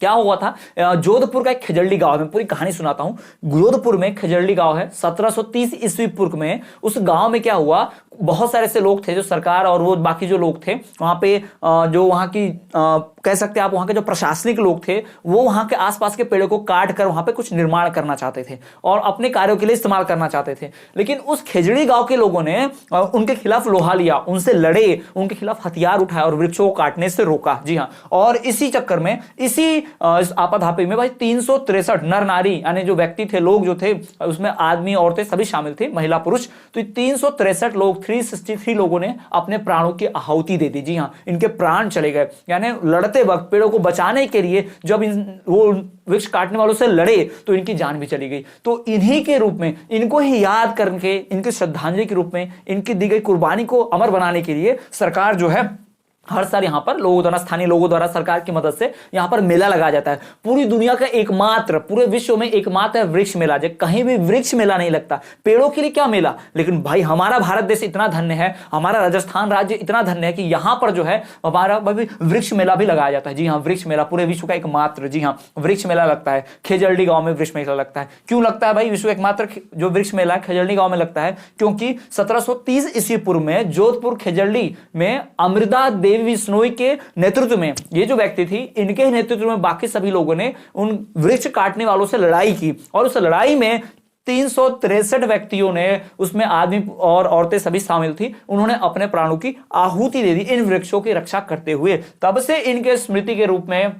क्या हुआ था, जोधपुर का एक खेजड़ी गांव में, पूरी कहानी सुनाता हूं। जोधपुर में खेजड़ी गांव है, 1730 ईस्वी पूर्व में उस गांव में क्या हुआ, बहुत सारे ऐसे लोग थे जो सरकार और वो बाकी जो लोग थे वहां पे, जो वहां की कह सकते हैं आप, वहां के जो प्रशासनिक लोग थे वो वहां के आसपास के पेड़ों को काट कर वहां पे कुछ निर्माण करना चाहते थे और अपने कार्यों के लिए इस्तेमाल करना चाहते थे। लेकिन उस खेजड़ी गांव के लोगों ने उनके खिलाफ लोहा लिया, उनसे लड़े, उनके खिलाफ हथियार उठाए और वृक्षों को काटने से रोका। जी हाँ, और इसी चक्कर में, इसी आपाधापी में भाई 363 नर नारी यानी जो व्यक्ति थे, लोग जो थे, उसमें आदमी औरतें सभी शामिल थे, महिला पुरुष, तो 363 लोग, 363 लोगों ने अपने प्राणों की आहुति दे दी। जी हाँ, इनके प्राण चले गए। यानी लड़ते वक्त पेड़ों को बचाने के लिए जब वो वृक्ष काटने वालों से लड़े तो इनकी जान भी चली गई। तो इन्हीं के रूप में, इनको ही याद करके, इनकी श्रद्धांजलि के रूप में, इनकी दी गई कुर्बानी को अमर बनाने के लिए सरकार जो है हर साल यहां पर लोगों द्वारा, स्थानीय लोगों द्वारा, सरकार की मदद से यहां पर मेला लगाया जाता है। पूरी दुनिया का एकमात्र, पूरे विश्व में एकमात्र वृक्ष मेला, जो कहीं भी वृक्ष मेला नहीं लगता। पेड़ों के लिए क्या मेला, लेकिन भाई हमारा भारत देश इतना धन्य है, हमारा राजस्थान राज्य इतना धन्य है कि यहां पर जो है हमारा वृक्ष मेला भी लगाया जाता है। जी हाँ, वृक्ष मेला पूरे विश्व का एकमात्र, जी हाँ, वृक्ष मेला लगता है। खेजड़ी गांव में वृक्ष मेला लगता है। क्यों लगता है भाई विश्व एकमात्र जो वृक्ष मेला खेजड़ी गांव में लगता है, क्योंकि 1730 ईस्वी पूर्व में जोधपुर खेजड़ी में अमृता देवी बिश्नोई के नेतृत्व में, ये जो व्यक्ति थी, इनके नेतृत्व में बाकी सभी लोगों ने उन वृक्ष काटने वालों से लड़ाई की और उस लड़ाई में 363 व्यक्तियों ने, उसमें आदमी और औरतें सभी शामिल थी, उन्होंने अपने प्राणों की आहुति दे दी इन वृक्षों की रक्षा करते हुए। तब से इनके स्मृति के रूप में,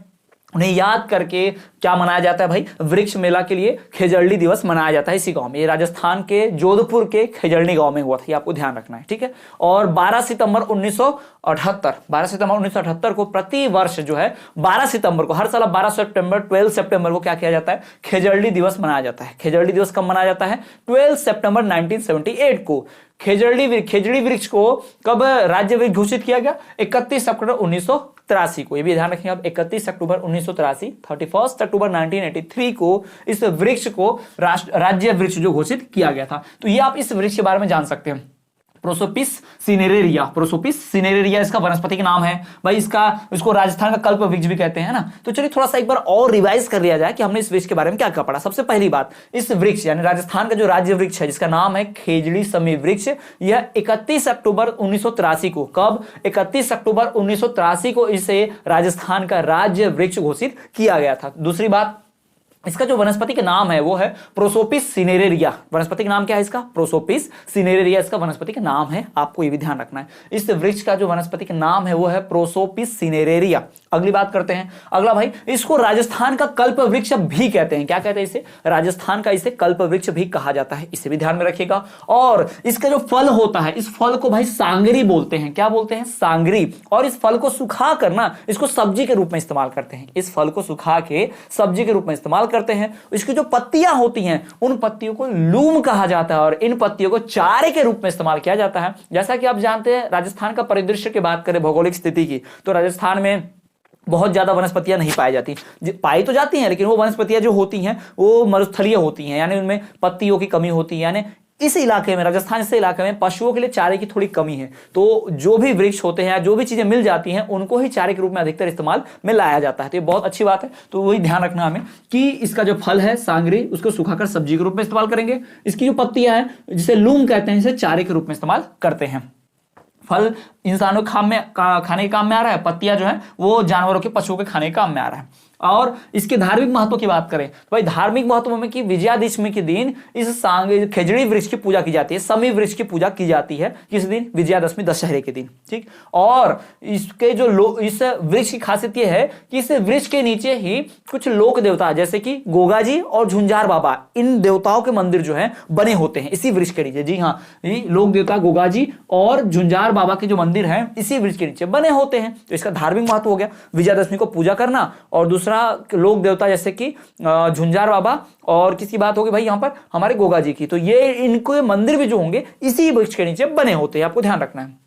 उन्हें याद करके क्या मनाया जाता है भाई, वृक्ष मेला के लिए खेजड़ी दिवस मनाया जाता है इसी गांव में। ये राजस्थान के जोधपुर के खेजड़ी गांव में हुआ था, ये आपको ध्यान रखना है, ठीक है। और 12 सितंबर 1978 को प्रति वर्ष जो है 12 सितंबर को, हर साल 12 सितंबर को क्या किया जाता है, खेजड़ी दिवस मनाया जाता है। खेजड़ी दिवस कब मनाया जाता है, 12 सितंबर 1978 को। खेजड़ी वृक्ष को कब राज्य वृक्ष घोषित किया गया, 31 अक्टूबर 1983 को। ये भी ध्यान रखेंगे आप, 31 अक्टूबर 1983, 31 अक्टूबर 1983 को इस वृक्ष को राज्य वृक्ष जो घोषित किया गया था। तो ये आप इस वृक्ष के बारे में जान सकते हैं, प्रोसोपिस सिनेरेरिया। प्रोसोपिस सिनेरेरिया इसका वनस्पति का नाम है भाई। इसको राजस्थान का कल्प वृक्ष भी कहते हैं ना। तो चलिए थोड़ा सा एक बार और रिवाइज कर लिया जाए कि हमने इस वृक्ष के बारे में क्या क्या पढ़ा। सबसे पहली बात, इस वृक्ष यानी राजस्थान का जो राज्य वृक्ष है, जिसका नाम है खेजड़ी समी वृक्ष, यह 31 अक्टूबर 1983 को, कब, 31 अक्टूबर 1983 को इसे राजस्थान का राज्य वृक्ष घोषित किया गया था। दूसरी बात, इसका जो वनस्पति का नाम है वो है प्रोसोपिस सिनेरेरिया। वनस्पति का नाम क्या है इसका, प्रोसोपिस सिनेरेरिया इसका वनस्पति का नाम है, आपको ये भी ध्यान रखना है। इस वृक्ष का जो वनस्पति का नाम है वो है प्रोसोपिस सिनेरेरिया। अगली बात करते हैं, अगला भाई, इसको राजस्थान का कल्प वृक्ष भी कहते हैं। क्या कहते हैं इसे, राजस्थान का इसे कल्प वृक्ष भी कहा जाता है, इसे भी ध्यान में रखिएगा। और इसका जो फल होता है, इस फल को भाई सांगरी बोलते हैं। क्या बोलते हैं, सांगरी। और इस फल को सुखा कर ना, इसको सब्जी के रूप में इस्तेमाल करते हैं। इस फल को सुखा के सब्जी के रूप में इस्तेमाल करते हैं। इसकी जो पत्तियां होती हैं, उन पत्तियों को लूम कहा जाता है और इन पत्तियों को चारे के रूप में इस्तेमाल किया जाता है। जैसा कि आप जानते हैं, राजस्थान का परिदृश्य की बात करें, भौगोलिक स्थिति की, तो राजस्थान में बहुत ज्यादा वनस्पतियां नहीं पाई जाती, पाई तो जाती हैं, लेकिन वो वनस्पतियां जो होती हैं वो मरुस्थलीय होती हैं, यानी उनमें पत्तियों की कमी होती है। यानी इस इलाके में, राजस्थान इस इलाके में पशुओं के लिए चारे की थोड़ी कमी है। तो जो भी वृक्ष होते हैं, जो भी चीजें मिल जाती हैं, उनको ही चारे के रूप में अधिकतर इस्तेमाल में लाया जाता है। तो ये बहुत अच्छी बात है। तो वही ध्यान रखना हमें कि इसका जो फल है सांगरी, उसको सुखाकर सब्जी के रूप में इस्तेमाल करेंगे। इसकी जो पत्तियां हैं, जिसे लूम कहते हैं, इसे चारे के रूप में इस्तेमाल करते हैं। फल इंसानों के खाने के काम में आ रहा है, पत्तियां जो है वो जानवरों के, पशुओं के खाने के काम में आ रहा है। और इसके धार्मिक महत्व की बात करें तो भाई धार्मिक महत्व में कि विजयादशमी के दिन इस खेजड़ी वृक्ष की पूजा की जाती है, समी वृक्ष की पूजा की जाती है किस दिन? विजयादशमी, दशहरे के दिन। ठीक, और इसके जो इस वृक्ष की खासियत यह है कि इस वृक्ष के नीचे ही कुछ लोक देवता जैसे कि गोगा जी और झुंझार बाबा, इन देवताओं के मंदिर जो है बने होते हैं इसी वृक्ष के नीचे। जी हाँ, ये लोक देवता गोगा जी और झुंझार बाबा के जो मंदिर हैं इसी वृक्ष के नीचे बने होते हैं। तो इसका धार्मिक महत्व हो गया विजयादशमी को पूजा करना, और दूसरा लोक देवता जैसे कि झुंझार बाबा और किसकी बात होगी भाई यहाँ पर? हमारे गोगा जी की। तो ये इनको मंदिर भी जो होंगे इसी वृक्ष के नीचे बने होते हैं, आपको ध्यान रखना है।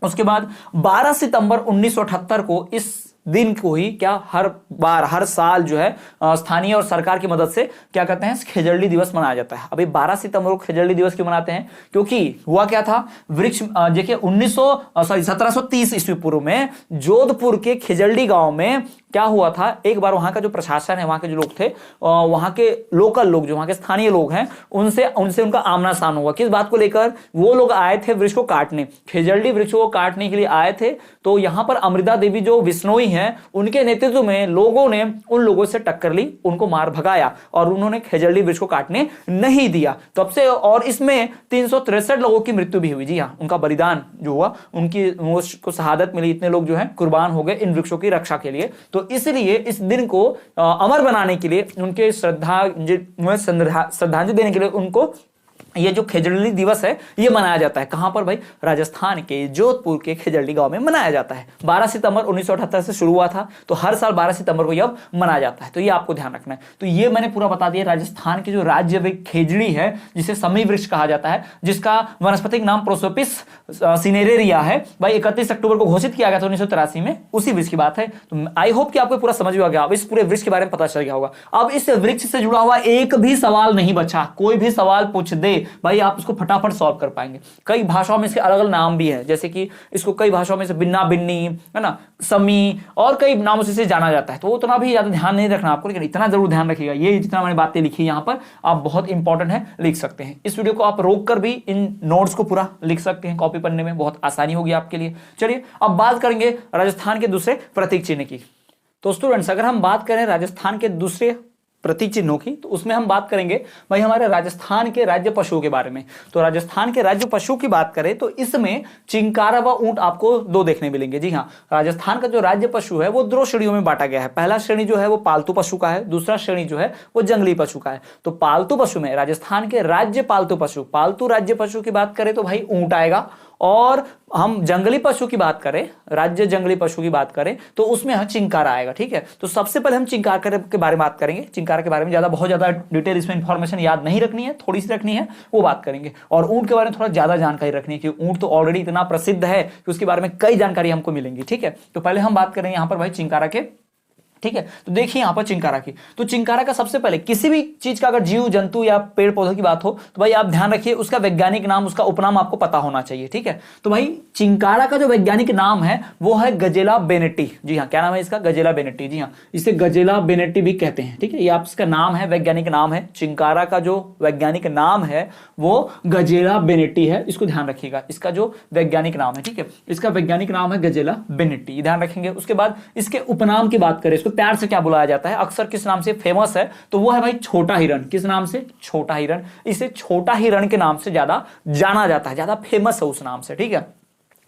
उसके बाद 12 सितंबर 1978 को इस दिन को ही क्या हर साल जो है स्थानीय और सरकार की मदद से क्या कहते हैं, खेजड़ी दिवस मनाया जाता है। अभी 12 सितंबर को खेजड़ी दिवस क्यों मनाते हैं? क्योंकि हुआ क्या था, वृक्ष देखिए 1730 ईस्वी पूर्व में जोधपुर के खेजड़ी गांव में क्या हुआ था, एक बार वहां का जो प्रशासन है, वहां के जो लोग थे, वहां के लोकल लोग जो वहां के स्थानीय लोग हैं उनसे उनका आमना सामना हुआ। किस बात को लेकर? वो लोग आए थे वृक्ष को काटने, खेजड़ी वृक्ष को काटने के लिए आए थे। तो यहां पर अमृता देवी जो विश्नोई हैं उनके नेतृत्व में लोगों ने उन लोगों से टक्कर ली, उनको मार भगाया और उन्होंने खेजड़ी वृक्ष को काटने नहीं दिया तब से। और इसमें 363 लोगों की मृत्यु भी हुई। जी हाँ, उनका बलिदान जो हुआ, उनकी को शहादत मिली, इतने लोग जो है कुर्बान हो गए इन वृक्षों की रक्षा के लिए। तो इसलिए इस दिन को अमर बनाने के लिए, उनके श्रद्धांजलि देने के लिए उनको ये जो खेजड़ी दिवस है ये मनाया जाता है। कहां पर भाई? राजस्थान के जोधपुर के खेजड़ी गांव में मनाया जाता है। 12 सितंबर 1978 से शुरू हुआ था, तो हर साल 12 सितंबर को ये अब मनाया जाता है। तो ये आपको ध्यान रखना है। तो ये मैंने पूरा बता दिया राजस्थान की जो राज्य खेजड़ी है जिसे समी वृक्ष कहा जाता है, जिसका वनस्पतिक नाम प्रोसोपिस सिनेरेरिया है, भाई 31 अक्टूबर को घोषित किया गया था 1983 में, उसी वृक्ष की बात है। तो आई होप कि आपको पूरा समझ में आ गया, अब इस पूरे वृक्ष के बारे में पता चल गया होगा। अब इस वृक्ष से जुड़ा हुआ एक भी सवाल नहीं बचा, कोई भी सवाल पूछ दे भाई आप उसको फटाफट सॉल्व कर पाएंगे। कई भाषाओं में इसके अलग अलग नाम भी है, जैसे कि इसको कई भाषाओं में से बिन्ना बिन्नी है ना, समी और कई नामों से इसे जाना जाता है। तो उतना भी ज्यादा ध्यान नहीं रखना आपको, लेकिन इतना जरूर ध्यान रखिएगा, ये जितना मैंने बातें लिखी यहां पर आप बहुत इंपॉर्टेंट है, लिख सकते हैं। इस वीडियो को आप रोक कर भी इन नोट्स को पूरा लिख सकते हैं, कॉपी पढ़ने में बहुत आसानी होगी आपके लिए। चलिए अब बात करेंगे राजस्थान के दूसरे प्रतीक चिन्ह की। तो स्टूडेंट्स, अगर हम बात करें राजस्थान के दूसरे प्रतीक चिन्हों की, तो उसमें हम बात करेंगे भाई हमारे राजस्थान के राज्य पशुओं के बारे में। तो राजस्थान के राज्य पशु की बात करें तो इसमें चिंकारा व ऊंट आपको दो देखने मिलेंगे। जी हाँ, राजस्थान का जो राज्य पशु है वो दो श्रेणियों में बांटा गया है। पहला श्रेणी जो है वो पालतू पशु का है, दूसरा श्रेणी जो है वो जंगली पशु का है। तो पालतू पशु में राजस्थान के राज्य पालतू राज्य पशु की बात करें तो भाई ऊंट आएगा, और हम जंगली पशु की बात करें, राज्य जंगली पशु की बात करें तो उसमें हम चिंकारा आएगा। ठीक है, तो सबसे पहले हम चिंकारा के बारे में बात करेंगे। चिंकारा के बारे में बहुत ज्यादा डिटेल इसमें इंफॉर्मेशन याद नहीं रखनी है, थोड़ी सी रखनी है, वो बात करेंगे। और ऊंट के बारे में थोड़ा ज्यादा जानकारी रखनी है क्योंकि ऊंट तो ऑलरेडी इतना प्रसिद्ध है कि उसके बारे में कई जानकारी हमको मिलेंगी। ठीक है, तो पहले हम बात करेंगे यहाँ पर भाई चिंकारा के। ठीक है, तो देखिए यहां पर चिंकारा की, तो चिंकारा का सबसे पहले किसी भी चीज का अगर जीव जंतु या पेड़ पौधों की बात हो तो भाई आप ध्यान रखिए उसका वैज्ञानिक नाम, उसका उपनाम आपको पता होना चाहिए। ठीक है, तो भाई चिंकारा का जो वैज्ञानिक नाम है वो है गजेला बेनेटी। जी हाँ, क्या नाम है इसका? गजेला बेनेटी। जी हाँ, इसे गजेला बेनेटी भी कहते हैं। ठीक है, ये आप इसका नाम है, वैज्ञानिक नाम है। चिंकारा का जो वैज्ञानिक नाम है वो गजेला बेनेटी है, इसको ध्यान रखिएगा, इसका जो वैज्ञानिक नाम है। ठीक है, इसका वैज्ञानिक नाम है गजेला बेनेटी, ध्यान रखेंगे। उसके बाद इसके उपनाम की बात करें, इसको प्यार से क्या बुलाया जाता है, अक्सर किस नाम से फेमस है, तो वो है भाई छोटा हिरण। किस नाम से? छोटा हिरण। इसे छोटा हिरण के नाम से ज्यादा जाना जाता है, ज्यादा फेमस है उस नाम से। ठीक है,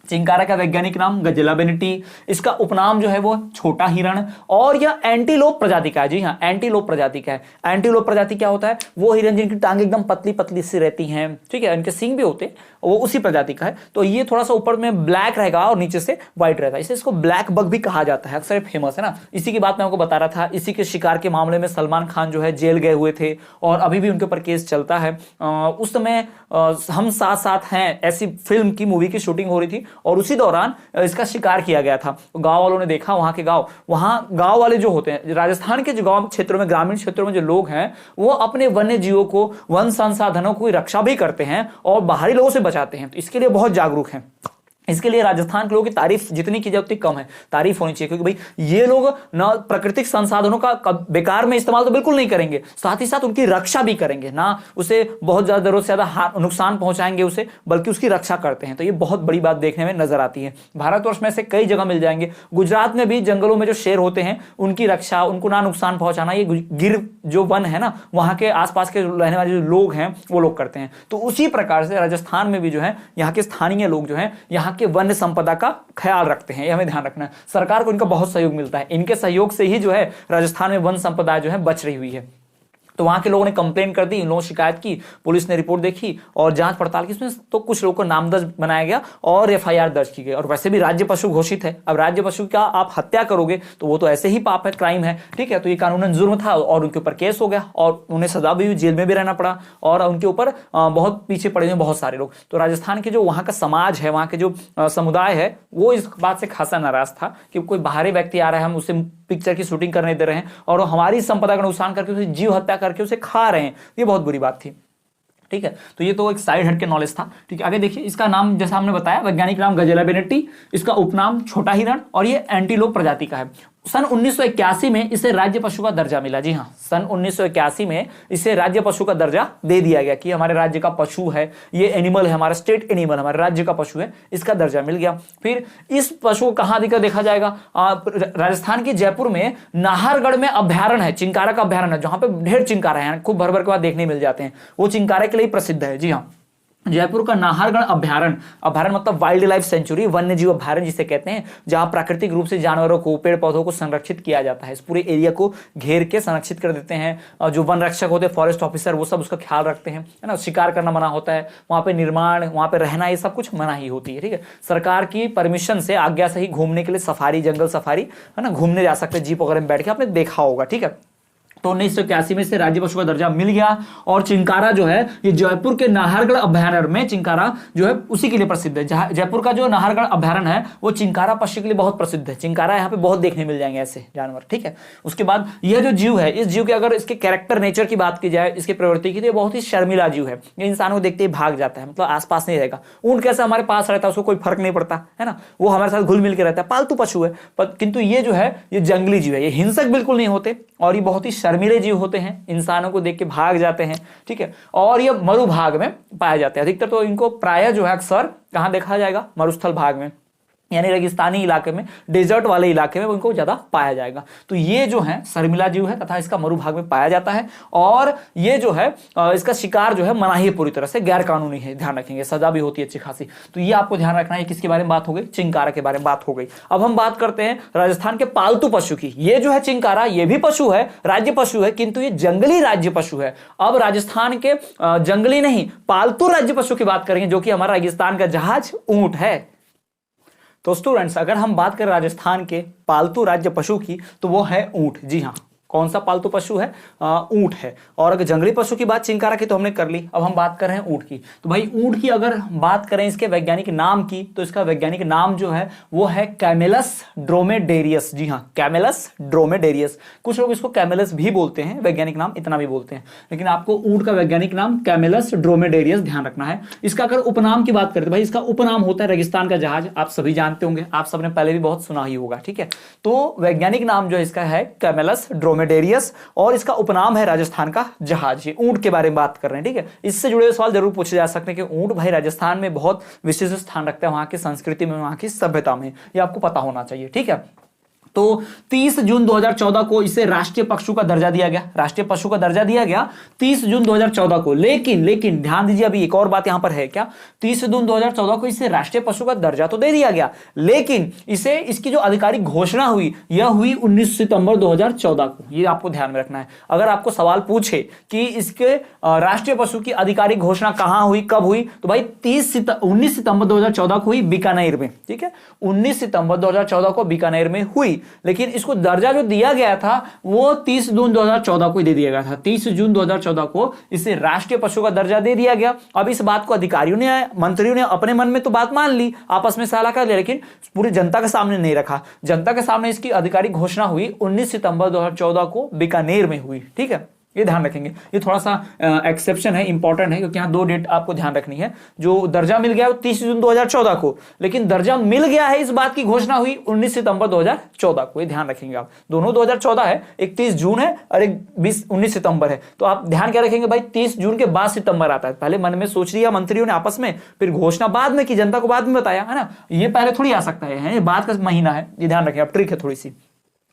चिंकारा का वैज्ञानिक नाम गजेला बेनेटी, इसका उपनाम जो है वो छोटा हिरण, और यह एंटीलोप प्रजाति का है। जी हाँ, एंटीलोप प्रजाति का है। एंटीलोप प्रजाति क्या होता है? वो हिरण जिनकी टांग एकदम पतली पतली सी रहती हैं। ठीक है, इनके सींग भी होते हैं, वो उसी प्रजाति का है। तो ये थोड़ा सा ऊपर में ब्लैक रहेगा और नीचे से व्हाइट रहेगा, इसे इसको ब्लैक बग भी कहा जाता है, अक्सर फेमस है ना। इसी की बात मैं आपको बता रहा था। इसी के शिकार के मामले में सलमान खान जो है जेल गए हुए थे और अभी भी उनके ऊपर केस चलता है। उस समय हम साथ साथ हैं ऐसी फिल्म की मूवी की शूटिंग हो रही थी और उसी दौरान इसका शिकार किया गया था। गांव वालों ने देखा, वहां गांव वाले जो होते हैं, राजस्थान के जो गांव क्षेत्रों में, ग्रामीण क्षेत्रों में जो लोग हैं वो अपने वन्य जीवों को, वन संसाधनों की रक्षा भी करते हैं और बाहरी लोगों से बचाते हैं, तो इसके लिए बहुत जागरूक हैं। इसके लिए राजस्थान के लोगों की तारीफ जितनी की जाए उतनी कम है, तारीफ होनी चाहिए, क्योंकि भाई ये लोग ना प्राकृतिक संसाधनों का बेकार में इस्तेमाल तो बिल्कुल नहीं करेंगे, साथ ही साथ उनकी रक्षा भी करेंगे, ना उसे बहुत ज्यादा जरूरत से ज्यादा नुकसान पहुंचाएंगे उसे, बल्कि उसकी रक्षा करते हैं। तो ये बहुत बड़ी बात देखने में नजर आती है। भारतवर्ष में से कई जगह मिल जाएंगे, गुजरात में भी जंगलों में जो शेर होते हैं उनकी रक्षा, उनको ना नुकसान पहुंचाना, ये गिर जो वन है ना वहां के आसपास के रहने वाले जो लोग हैं वो लोग करते हैं। तो उसी प्रकार से राजस्थान में भी जो है यहाँ के स्थानीय लोग जो है यहाँ के वन्य संपदा का ख्याल रखते हैं, ये हमें ध्यान रखना है। सरकार को इनका बहुत सहयोग मिलता है, इनके सहयोग से ही जो है राजस्थान में वन संपदा जो है बच रही हुई है। तो वहां के लोगों ने कंप्लेंट कर दी, इन लोगों ने शिकायत की, पुलिस ने रिपोर्ट देखी और जांच पड़ताल की, इसमें तो कुछ लोगों को नामदर्ज बनाया गया और एफआईआर दर्ज की गई। और वैसे भी राज्य पशु घोषित है, अब राज्य पशु का आप हत्या करोगे तो वो तो ऐसे ही पाप है, क्राइम है, ठीक है। तो ये कानूनन जुर्म था और उनके ऊपर केस हो गया और उन्हें सजा भी हुई, जेल में भी रहना पड़ा और उनके ऊपर बहुत पीछे पड़े हुए बहुत सारे लोग। तो राजस्थान के जो वहां का समाज है, वहां के जो समुदाय है, वो इस बात से खासा नाराज था कि कोई बाहरी व्यक्ति आ रहा है, हम उसे पिक्चर की शूटिंग करने दे रहे हैं और हमारी संपदा का नुकसान करके उसे जीव हत्या करके उसे खा रहे हैं, ये बहुत बुरी बात थी, ठीक है। तो ये तो एक साइड हट के नॉलेज था, ठीक है। आगे देखिए, इसका नाम जैसा हमने बताया, वैज्ञानिक नाम गजेला बेनेटी, इसका उपनाम छोटा हिरण और ये एंटीलोप प्रजाति का है। सन 1981 में इसे राज्य पशु का दर्जा मिला। जी हाँ, सन 1981 में इसे राज्य पशु का दर्जा दे दिया गया कि हमारे राज्य का पशु है, ये एनिमल है, हमारा स्टेट एनिमल, हमारे राज्य का पशु है, इसका दर्जा मिल गया। फिर इस पशु को कहां देखा जाएगा? राजस्थान के जयपुर में नाहरगढ़ में अभ्यारण्य है, चिंकारा का अभ्यारण्य है, जहां पे ढेर चिंकारा है, खूब भर भर के बाद देखने मिल जाते हैं, वो चिंकारा के लिए प्रसिद्ध है। जी हाँ, जयपुर का नाहरगढ़ अभ्यारण्य, अभ्यारण्य मतलब वाइल्ड लाइफ सेंचुरी, वन्य जीव अभ्यारण्य जिसे कहते हैं, जहां प्राकृतिक रूप से जानवरों को, पेड़ पौधों को संरक्षित किया जाता है। इस पूरे एरिया को घेर के संरक्षित कर देते हैं। जो वन रक्षक होते हैं, फॉरेस्ट ऑफिसर, वो सब उसका ख्याल रखते हैं, है ना। शिकार करना मना होता है वहां पे, निर्माण, वहां पे रहना, ये सब कुछ मना ही होती है, ठीक है। सरकार की परमिशन से, आज्ञा से ही घूमने के लिए सफारी, जंगल सफारी, है ना, घूमने जा सकते हैं जीप वगैरह में बैठ के, आपने देखा होगा, ठीक है। तो 1981 में से राज्य पशु का दर्जा मिल गया और चिंकारा जो है ये जयपुर के नाहरगढ़ अभ्यारण्य में, चिंकारा जो है उसी के लिए प्रसिद्ध है। जयपुर का जो नाहरगढ़ अभ्यारण्य है वो चिंकारा पक्षी के लिए बहुत प्रसिद्ध है। चिंकारा यहाँ पे बहुत देखने मिल जाएंगे ऐसे जानवर, ठीक है। उसके बाद यह जो जीव है, इस जीव के अगर इसके कैरेक्टर, नेचर की बात की जाए, इसके प्रवृत्ति की, तो बहुत ही शर्मिला जीव है। ये इंसानों को देखते ही भाग जाता है, मतलब आसपास नहीं रहेगा। ऊंट कैसे हमारे पास रहता है, उसको कोई फर्क नहीं पड़ता, है ना, वो हमारे साथ घुल मिल के रहता है, पालतू पशु है। किंतु ये जो है ये जंगली जीव है, ये हिंसक बिल्कुल नहीं होते और ये बहुत ही शर्मीले जीव होते हैं, इंसानों को देख के भाग जाते हैं, ठीक है। और ये मरुभाग में पाए जाते हैं अधिकतर। तो इनको प्राय जो है अक्सर कहां देखा जाएगा? मरुस्थल भाग में, यानी रेगिस्तानी इलाके में, डेजर्ट वाले इलाके में इनको ज्यादा पाया जाएगा। तो ये जो है शर्मिला जीव है तथा इसका मरुभाग में पाया जाता है और ये जो है इसका शिकार जो है मनाही है, पूरी तरह से गैर कानूनी है, ध्यान रखेंगे, सजा भी होती है अच्छी खासी। तो ये आपको ध्यान रखना है। किसके बारे में बात हो गई? चिंकारा के बारे में बात हो गई। अब हम बात करते हैं राजस्थान के पालतू पशु की। ये जो है चिंकारा, ये भी पशु है, राज्य पशु है, किंतु ये जंगली राज्य पशु है। अब राजस्थान के जंगली नहीं, पालतू राज्य पशु की बात करेंगे, जो कि हमारा रेगिस्तान का जहाज ऊंट है। तो स्टूडेंट्स, अगर हम बात करें राजस्थान के पालतू राज्य पशु की, तो वो है ऊंट। जी हाँ, कौन सा पालतू पशु है? ऊंट है। और अगर जंगली पशु की बात चिंकारा की तो हमने कर ली, अब हम बात कर रहे हैं ऊंट की। तो भाई ऊंट की अगर बात करें इसके वैज्ञानिक नाम की, तो इसका वैज्ञानिक नाम जो है वो है कैमेलस ड्रोमेडेरियस। जी हाँ, कैमेलस ड्रोमेडेरियस। कुछ लोग इसको कैमेलस भी बोलते हैं, वैज्ञानिक नाम इतना भी बोलते हैं, लेकिन आपको ऊंट का वैज्ञानिक नाम कैमेलस ड्रोमेडेरियस ध्यान रखना है। इसका अगर उपनाम की बात करें तो भाई इसका उपनाम होता है रेगिस्तान का जहाज। आप सभी जानते होंगे, आप सबने पहले भी बहुत सुना ही होगा, ठीक है। तो वैज्ञानिक नाम जो इसका है कैमेलस ड्रोमेडेरियस और इसका उपनाम है राजस्थान का जहाज। ये ऊंट के बारे में बात कर रहे हैं, ठीक है। इससे जुड़े सवाल जरूर पूछे जा सकते हैं कि ऊंट भाई राजस्थान में बहुत विशेष स्थान रखता है, वहां की संस्कृति में, वहां की सभ्यता में, ये आपको पता होना चाहिए, ठीक है। तो 30 जून 2014 को इसे राष्ट्रीय पशु का दर्जा दिया गया, राष्ट्रीय पशु का दर्जा दिया गया 30 जून 2014 को। लेकिन ध्यान दीजिए, अभी एक और बात यहां पर है क्या? 30 जून 2014 को इसे राष्ट्रीय पशु का दर्जा तो दे दिया गया, लेकिन इसे, इसकी जो आधिकारिक घोषणा हुई, यह हुई 19 सितंबर 2014 को। ये आपको ध्यान में रखना है। अगर आपको सवाल पूछे कि इसके राष्ट्रीय पशु की आधिकारिक घोषणा कहां हुई, कब हुई, तो भाई 19 सितंबर 2014 को हुई बीकानेर में, ठीक है। 19 सितंबर 2014 को बीकानेर में हुई, लेकिन इसको दर्जा जो दिया गया था वो 30 जून 2014 को दे दिया गया था। 30 जून 2014 को इसे राष्ट्रीय पशु का दर्जा दे दिया गया। अब इस बात को अधिकारियों ने, मंत्रियों ने अपने मन में तो बात मान ली, आपस में सलाह कर लिया, लेकिन पूरी जनता के सामने नहीं रखा। जनता के सामने इसकी आधिकारिक घोषणा हुई 19 सितंबर 2014 को बीकानेर में हुई, ठीक है। ये ध्यान रखेंगे। ये थोड़ा सा एक्सेप्शन है, इंपॉर्टेंट है, क्योंकि यहाँ 2 डेट आपको ध्यान रखनी है। जो दर्जा मिल गया है वो 30 जून 2014 को, लेकिन दर्जा मिल गया है इस बात की घोषणा हुई 19 सितंबर 2014 को। ये ध्यान रखेंगे आप, दोनों 2014 है, एक 30 जून है और एक 19 सितंबर है। तो आप ध्यान क्या रखेंगे भाई, 30 जून के बाद सितंबर आता है। पहले मन में सोच लिया मंत्रियों ने आपस में, फिर घोषणा बाद में की, जनता को बाद में बताया, है ना। ये पहले थोड़ी आ सकता है, ये बाद का महीना है, ये ध्यान रखें। अब ट्रिक है थोड़ी सी।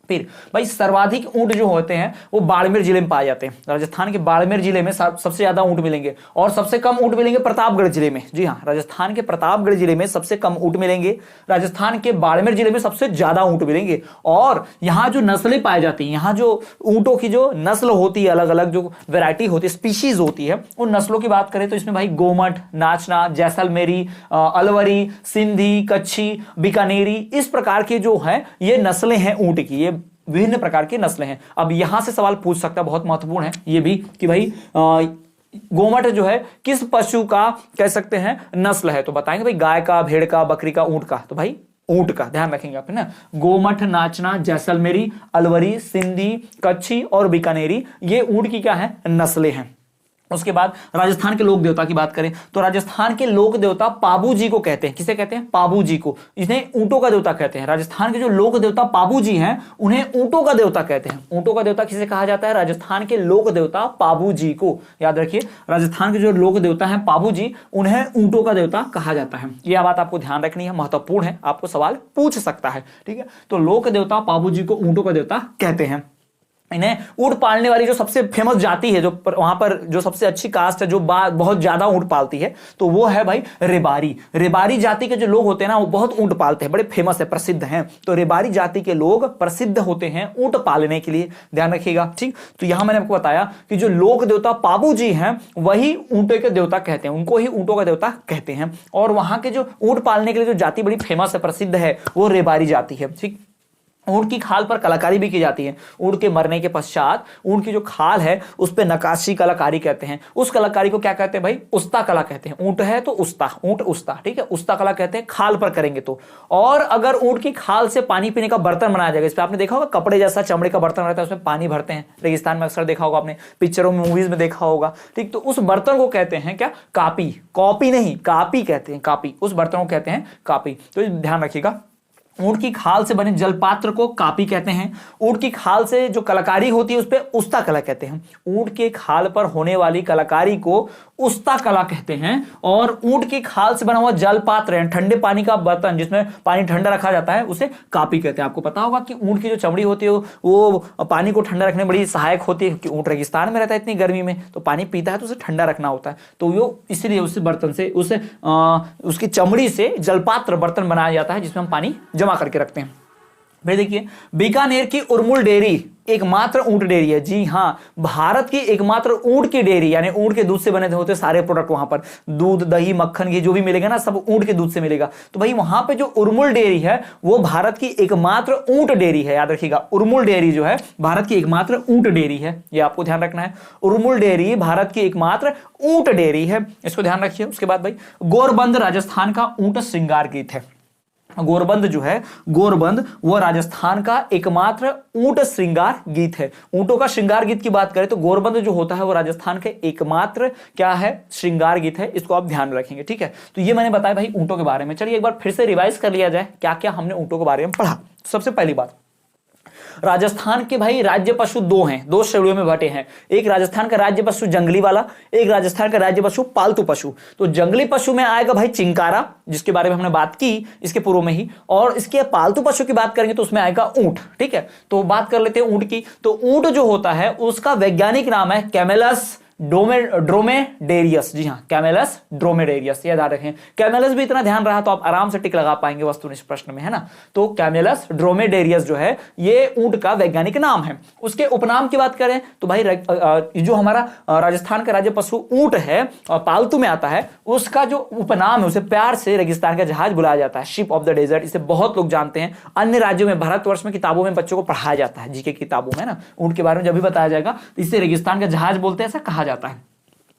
फिर भाई सर्वाधिक ऊंट जो होते हैं वो बाड़मेर जिले में पाए जाते हैं। राजस्थान के बाड़मेर जिले में सबसे ज्यादा ऊंट मिलेंगे, और सबसे कम ऊंट मिलेंगे प्रतापगढ़ जिले में। जी हाँ, राजस्थान के प्रतापगढ़ जिले में सबसे कम ऊंट मिलेंगे, राजस्थान के बाड़मेर जिले में सबसे ज्यादा ऊंट मिलेंगे। और यहाँ जो नस्लें पाई जाती हैं, यहाँ जो ऊंटों की जो नस्ल होती है, अलग अलग जो वैरायटी होती है, स्पीशीज होती है, उन नस्लों की बात करें तो इसमें भाई गोमट, नाचना, जैसलमेरी, अलवरी, सिंधी, कच्छी, बीकानेरी, इस प्रकार के जो है ये नस्लें हैं ऊंट की, ये विभिन्न प्रकार की नस्लें हैं। अब यहां से सवाल पूछ सकता है, बहुत महत्वपूर्ण है ये भी, कि भाई गोमट जो है किस पशु का कह सकते हैं नस्ल है, तो बताएंगे भाई गाय का, भेड़ का, बकरी का, ऊंट का, तो भाई ऊंट का ध्यान रखेंगे आप, है ना। गोमठ, नाचना, जैसलमेरी, अलवरी, सिंधी, कच्छी और बीकानेरी, ये ऊंट की क्या है नस्लें हैं। उसके बाद राजस्थान के लोक देवता की बात करें तो राजस्थान के लोक देवता पाबू जी को कहते हैं। किसे कहते हैं? पाबू जी को। इन्हें ऊंटों का देवता कहते हैं। राजस्थान के जो लोक देवता पाबू जी हैं उन्हें ऊंटों का देवता कहते हैं। ऊंटों का देवता किसे कहा जाता है? राजस्थान के लोक देवता पाबू जी को। याद रखिए, राजस्थान के जो लोक देवता हैं पाबू जी, उन्हें ऊंटों का देवता कहा जाता है। यह बात आपको ध्यान रखनी है, महत्वपूर्ण है, आपको सवाल पूछ सकता है, ठीक है। तो लोक देवता पाबू जी को ऊंटों का देवता कहते हैं। इन्हें ऊंट पालने वाली जो सबसे फेमस जाति है, जो वहां पर जो सबसे अच्छी कास्ट है, जो बहुत ज्यादा ऊंट पालती है, तो वो है भाई रेबारी। रेबारी जाति के जो लोग होते हैं ना, वो बहुत ऊंट पालते हैं, बड़े फेमस है, प्रसिद्ध हैं। तो रेबारी जाति के लोग प्रसिद्ध होते हैं ऊंट पालने के लिए, ध्यान रखिएगा, ठीक। तो यहां मैंने आपको बताया कि जो लोक देवता पाबू जी हैं वही ऊंटों के देवता कहते हैं, उनको ही ऊंटों का देवता कहते हैं। और वहां के जो ऊंट पालने के लिए जो जाति बड़ी फेमस है, प्रसिद्ध है, वो रेबारी जाति है, ठीक। ऊंट की खाल पर कलाकारी भी की जाती है। ऊंट के मरने के पश्चात ऊंट की जो खाल है उस पर नक्काशी कलाकारी कहते हैं। उस कलाकारी को क्या कहते हैं भाई? उस्ता कला कहते हैं। ऊंट है तो उस्ता, ऊंट उस्ता, ठीक है, उस्ता कला कहते हैं खाल पर करेंगे तो। और अगर ऊंट की खाल से पानी पीने का बर्तन बनाया जाएगा, इस पर आपने देखा होगा कपड़े जैसा चमड़े का बर्तन रहता है, उसमें पानी भरते हैं, रेगिस्तान में अक्सर देखा होगा आपने, पिक्चरों में, मूवीज में देखा होगा, ठीक। तो उस बर्तन को कहते हैं क्या? कापी। कॉपी नहीं, कापी कहते हैं, कापी। उस बर्तन को कहते हैं कापी। तो ध्यान रखिएगा, ऊंट की खाल से बने जलपात्र को कापी कहते हैं। ऊंट की खाल से जो कलाकारी होती है उस पर उस्ता कला कहते हैं। ऊंट के खाल पर होने वाली कलाकारी को उस्ता कला कहते हैं। और ऊंट की खाल से बना हुआ जलपात्र है, ठंडे पानी का बर्तन जिसमें पानी ठंडा रखा जाता है, उसे कापी कहते हैं। आपको पता होगा कि ऊंट की जो चमड़ी होती है वो पानी को ठंडा रखने में बड़ी सहायक होती है, क्योंकि ऊंट रेगिस्तान में रहता है इतनी गर्मी में, तो पानी पीता है तो उसे ठंडा रखना होता है। तो वो इसलिए उस बर्तन से, उसकी चमड़ी से जलपात्र बर्तन बनाया जाता है जिसमें हम पानी जमा करके रखते हैं। फिर देखिए, बीकानेर की उर्मुल डेयरी एकमात्र ऊंट डेयरी है। जी हाँ, भारत की एकमात्र ऊंट की डेयरी, यानी ऊंट के दूध से बने होते सारे प्रोडक्ट वहां पर, दूध, दही, मक्खन, घी जो भी मिलेगा ना, सब ऊंट के दूध से मिलेगा। तो भाई वहां पे जो उर्मुल डेयरी है वो भारत की एकमात्र ऊंट डेयरी है। याद रखिएगा, उर्मुल डेयरी जो है भारत की एकमात्र ऊंट डेयरी है, ये आपको ध्यान रखना है। उर्मुल डेयरी भारत की एकमात्र ऊंट डेयरी है, इसको ध्यान रखिए। उसके बाद भाई, गोरबंद राजस्थान का ऊंट श्रृंगार गीत है। गोरबंद जो है, गोरबंद वो राजस्थान का एकमात्र ऊंट श्रृंगार गीत है। ऊंटों का श्रृंगार गीत की बात करें तो गोरबंद जो होता है वो राजस्थान के एकमात्र क्या है? श्रृंगार गीत है। इसको आप ध्यान रखेंगे, ठीक है। तो ये मैंने बताया भाई ऊंटों के बारे में। चलिए एक बार फिर से रिवाइज कर लिया जाए क्या क्या हमने ऊंटों के बारे में पढ़ा। सबसे पहली बात, राजस्थान के भाई राज्य पशु दो हैं, दो श्रेणियों में बटे हैं। एक राजस्थान का राज्य पशु जंगली वाला, एक राजस्थान का राज्य पशु पालतू पशु। तो जंगली पशु में आएगा भाई चिंकारा, जिसके बारे में हमने बात की इसके पूर्व में ही। और इसके पालतू पशु की बात करेंगे तो उसमें आएगा ऊंट, ठीक है। तो बात कर लेते हैं ऊंट की। तो ऊंट जो होता है उसका वैज्ञानिक नाम है कैमेलस ड्रोमेडेरियस। जी हाँ, कैमेलस ड्रोमेडेरियस, ये याद रखें। कैमेलस भी इतना ध्यान रहा तो आप आराम से टिक लगा पाएंगे वस्तुनिष्ठ प्रश्न में, है ना। तो कैमेलस ड्रोमेडेरियस जो है ये ऊंट का वैज्ञानिक नाम है। उसके उपनाम की बात करें तो भाई जो हमारा राजस्थान का राज्य पशु ऊंट है और पालतू में आता है, उसका जो उपनाम है उसे प्यार से रेगिस्तान का जहाज बुलाया जाता है, शिप ऑफ द डेजर्ट। इसे बहुत लोग जानते हैं। अन्य राज्यों में, भारतवर्ष में किताबों में बच्चों को पढ़ाया जाता है, जीके किताबों में, ना। ऊंट के बारे में जब भी बताया जाएगा तो इसे रेगिस्तान का जहाज बोलते हैं, ऐसा कहा जाता है।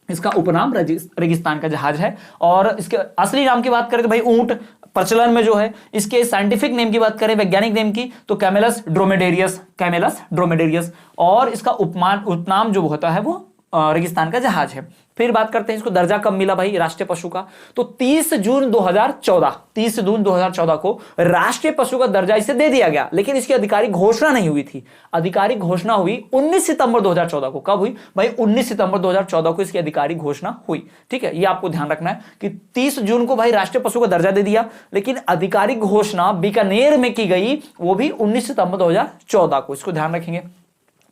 इसका उपनाम रेगिस्तान का जहाज है। और इसके असली नाम की बात करें तो भाई ऊंट प्रचलन में जो है, इसके साइंटिफिक नेम की बात करें, वैज्ञानिक नेम की, तो कैमेलस ड्रोमेडेरियस, कैमेलस ड्रोमेडेरियस, और इसका उपनाम जो होता है वो रेगिस्तान का जहाज है। फिर बात करते हैं इसको दर्जा कब मिला भाई राष्ट्रीय पशु का, तो 30 जून 2014 को राष्ट्रीय पशु का दर्जा इसे दे दिया गया, लेकिन इसकी आधिकारिक घोषणा नहीं हुई थी। आधिकारिक घोषणा हुई 19 सितंबर 2014 को। कब हुई भाई? 19 सितंबर 2014 को इसकी आधिकारिक घोषणा हुई। ठीक है, ये आपको ध्यान रखना है कि 30 जून को भाई राष्ट्रीय पशु का दर्जा दे दिया, लेकिन आधिकारिक घोषणा बीकानेर में की गई, वो भी 19 सितंबर 2014 को। इसको ध्यान रखेंगे।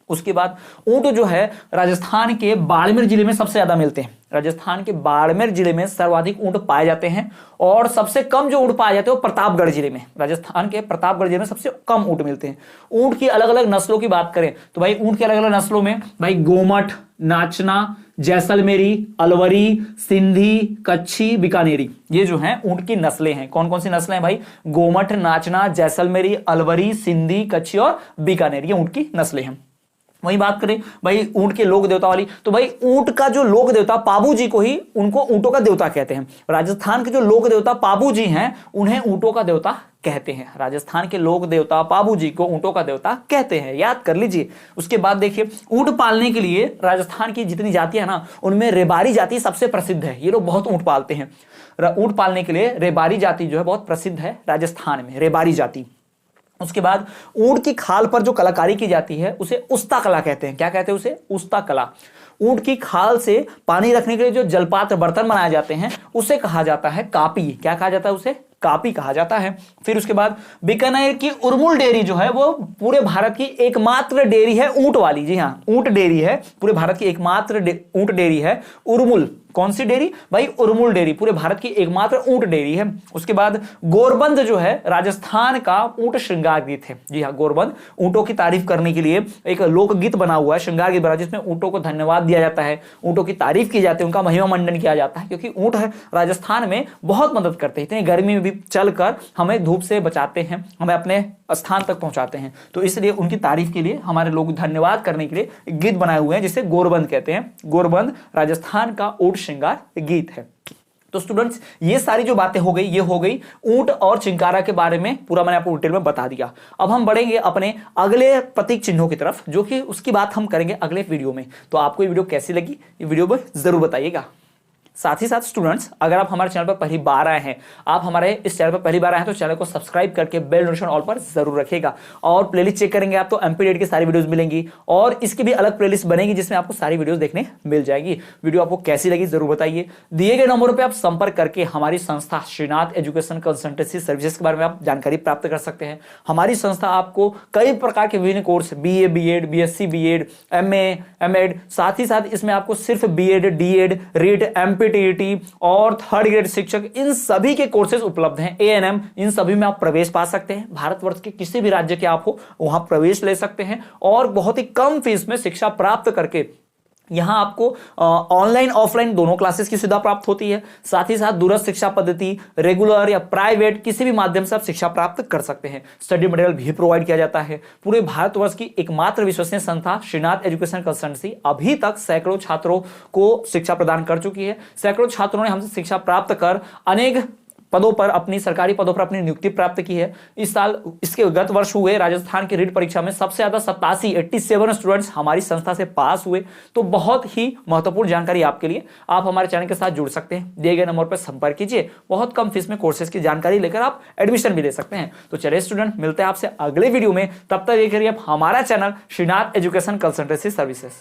उसके बाद ऊंट जो है राजस्थान के बाड़मेर जिले में सबसे ज्यादा मिलते हैं। राजस्थान के बाड़मेर जिले में सर्वाधिक ऊंट पाए जाते हैं, और सबसे कम जो ऊंट पाए जाते हैं वो प्रतापगढ़ जिले में। राजस्थान के प्रतापगढ़ जिले में सबसे कम ऊंट मिलते हैं। ऊंट की अलग अलग नस्लों की बात करें तो भाई ऊंट की अलग अलग नस्लों में भाई गोमट, नाचना, जैसलमेरी, अलवरी, सिंधी, कच्छी, बीकानेरी, ये जो है ऊंट की नस्लें हैं। कौन कौन सी नस्लें हैं भाई? गोमट, नाचना, जैसलमेरी, अलवरी, सिंधी, कच्छी और बीकानेरी, ये ऊंट की नस्लें हैं। वही बात करें भाई ऊंट के लोक देवता वाली, तो भाई ऊंट का जो लोक देवता पाबू जी को ही उनको ऊंटों का देवता कहते हैं। राजस्थान के जो लोक देवता पाबू जी हैं उन्हें ऊंटों का देवता कहते हैं। राजस्थान के लोक देवता पाबू जी को ऊंटों का देवता कहते हैं, याद कर लीजिए। उसके बाद देखिए ऊंट पालने के लिए राजस्थान की जितनी जातियां ना, उनमें रेबारी जाति सबसे प्रसिद्ध है। ये लोग बहुत ऊंट पालते हैं। ऊंट पालने के लिए रेबारी जाति जो है बहुत प्रसिद्ध है राजस्थान में, रेबारी जाति। उसके बाद ऊंट की खाल पर जो कलाकारी की जाती है उसे उस्ता कला कहते हैं। क्या कहते हैं उसे? उस्ता कला। ऊंट की खाल से पानी रखने के लिए जो जलपात्र बर्तन बनाए जाते हैं उसे कहा जाता है कापी। क्या कहा जाता है उसे? कापी कहा जाता है। फिर उसके बाद बीकानेर की उर्मुल डेयरी जो है वो पूरे भारत की एकमात्र डेयरी है ऊंट वाली। जी हाँ, ऊंट डेयरी है, पूरे भारत की एकमात्र ऊंट डेयरी है उर्मुल। कौन सी डेयरी भाई? उर्मुल डेयरी, पूरे भारत की एकमात्र ऊंट डेयरी है। उसके बाद गोरबंद जो है राजस्थान का ऊंट श्रृंगार गीत है। जी हाँ, गोरबंद ऊंटों की तारीफ करने के लिए एक लोकगीत बना हुआ है, श्रृंगार गीत बना, जिसमें ऊंटों को धन्यवाद दिया जाता है, ऊंटों की तारीफ की जाती है, उनका महिमा मंडन किया जाता है, क्योंकि ऊंट राजस्थान में बहुत मदद करते हैं। इतनी गर्मी में भी चलकर हमें धूप से बचाते हैं, हमें अपने स्थान तक पहुंचाते हैं, तो इसलिए उनकी तारीफ के लिए हमारे लोग धन्यवाद करने के लिए गीत बनाए हुए हैं जिसे गोरबंद कहते हैं। गोरबंद राजस्थान का ऊंट श्रृंगार गीत है। तो स्टूडेंट्स, ये सारी जो बातें हो गई, ये हो गई ऊंट और चिंकारा के बारे में, पूरा मैंने आपको डिटेल में बता दिया। अब हम बढ़ेंगे अपने अगले प्रतीक चिन्हों की तरफ, जो कि उसकी बात हम करेंगे अगले वीडियो में। तो आपको ये वीडियो कैसी लगी, ये वीडियो पर जरूर बताइएगा। साथ ही साथ स्टूडेंट्स, अगर आप हमारे चैनल पर पहली बार आए हैं, आप हमारे इस चैनल पर पहली बार आए हैं, तो चैनल को सब्सक्राइब करके बेल नोटिफिकेशन ऑल पर जरूर रखिएगा। और प्लेलिस्ट चेक करेंगे आप तो MP की सारी वीडियोस मिलेंगी, और इसकी भी अलग प्लेलिस्ट बनेगी जिसमें आपको सारी वीडियोस देखने मिल जाएगी। वीडियो आपको कैसी लगी जरूर बताइए। दिए गए नंबरों पर आप संपर्क करके हमारी संस्था श्रीनाथ एजुकेशन कंसल्टेंसी सर्विसेज के बारे में आप जानकारी प्राप्त कर सकते हैं। हमारी संस्था आपको कई प्रकार के विभिन्न course, BA BEd, BSc BEd, MA MEd, साथ ही साथ इसमें आपको सिर्फ BEd DEd REIT MPTET और थर्ड ग्रेड शिक्षक, इन सभी के कोर्सेज उपलब्ध हैं। ANM, इन सभी में आप प्रवेश पा सकते हैं। भारतवर्ष के किसी भी राज्य के आप हो वहां प्रवेश ले सकते हैं, और बहुत ही कम फीस में शिक्षा प्राप्त करके यहां आपको ऑनलाइन ऑफलाइन दोनों क्लासेस की सुविधा प्राप्त होती है। साथ ही साथ दूरस्थ शिक्षा पद्धति, रेगुलर या प्राइवेट, किसी भी माध्यम से आप शिक्षा प्राप्त कर सकते हैं। स्टडी मटेरियल भी प्रोवाइड किया जाता है। पूरे भारतवर्ष की एकमात्र विश्वसनीय संस्था श्रीनाथ एजुकेशन कंसल्टेंसी अभी तक सैकड़ों छात्रों को शिक्षा प्रदान कर चुकी है। सैकड़ों छात्रों ने हमसे शिक्षा प्राप्त कर अनेक पदों पर, अपनी सरकारी पदों पर अपनी नियुक्ति प्राप्त की है। इस साल, इसके गत वर्ष हुए राजस्थान की रीट परीक्षा में सबसे ज्यादा 87 स्टूडेंट्स हमारी संस्था से पास हुए। तो बहुत ही महत्वपूर्ण जानकारी आपके लिए। आप हमारे चैनल के साथ जुड़ सकते हैं, दिए गए नंबर पर संपर्क कीजिए। बहुत कम फीस में कोर्सेज की जानकारी लेकर आप एडमिशन भी ले सकते हैं। तो चलिए स्टूडेंट, मिलते हैं आपसे अगले वीडियो में। तब तक देखिए आप हमारा channel Shrinath education consultancy services.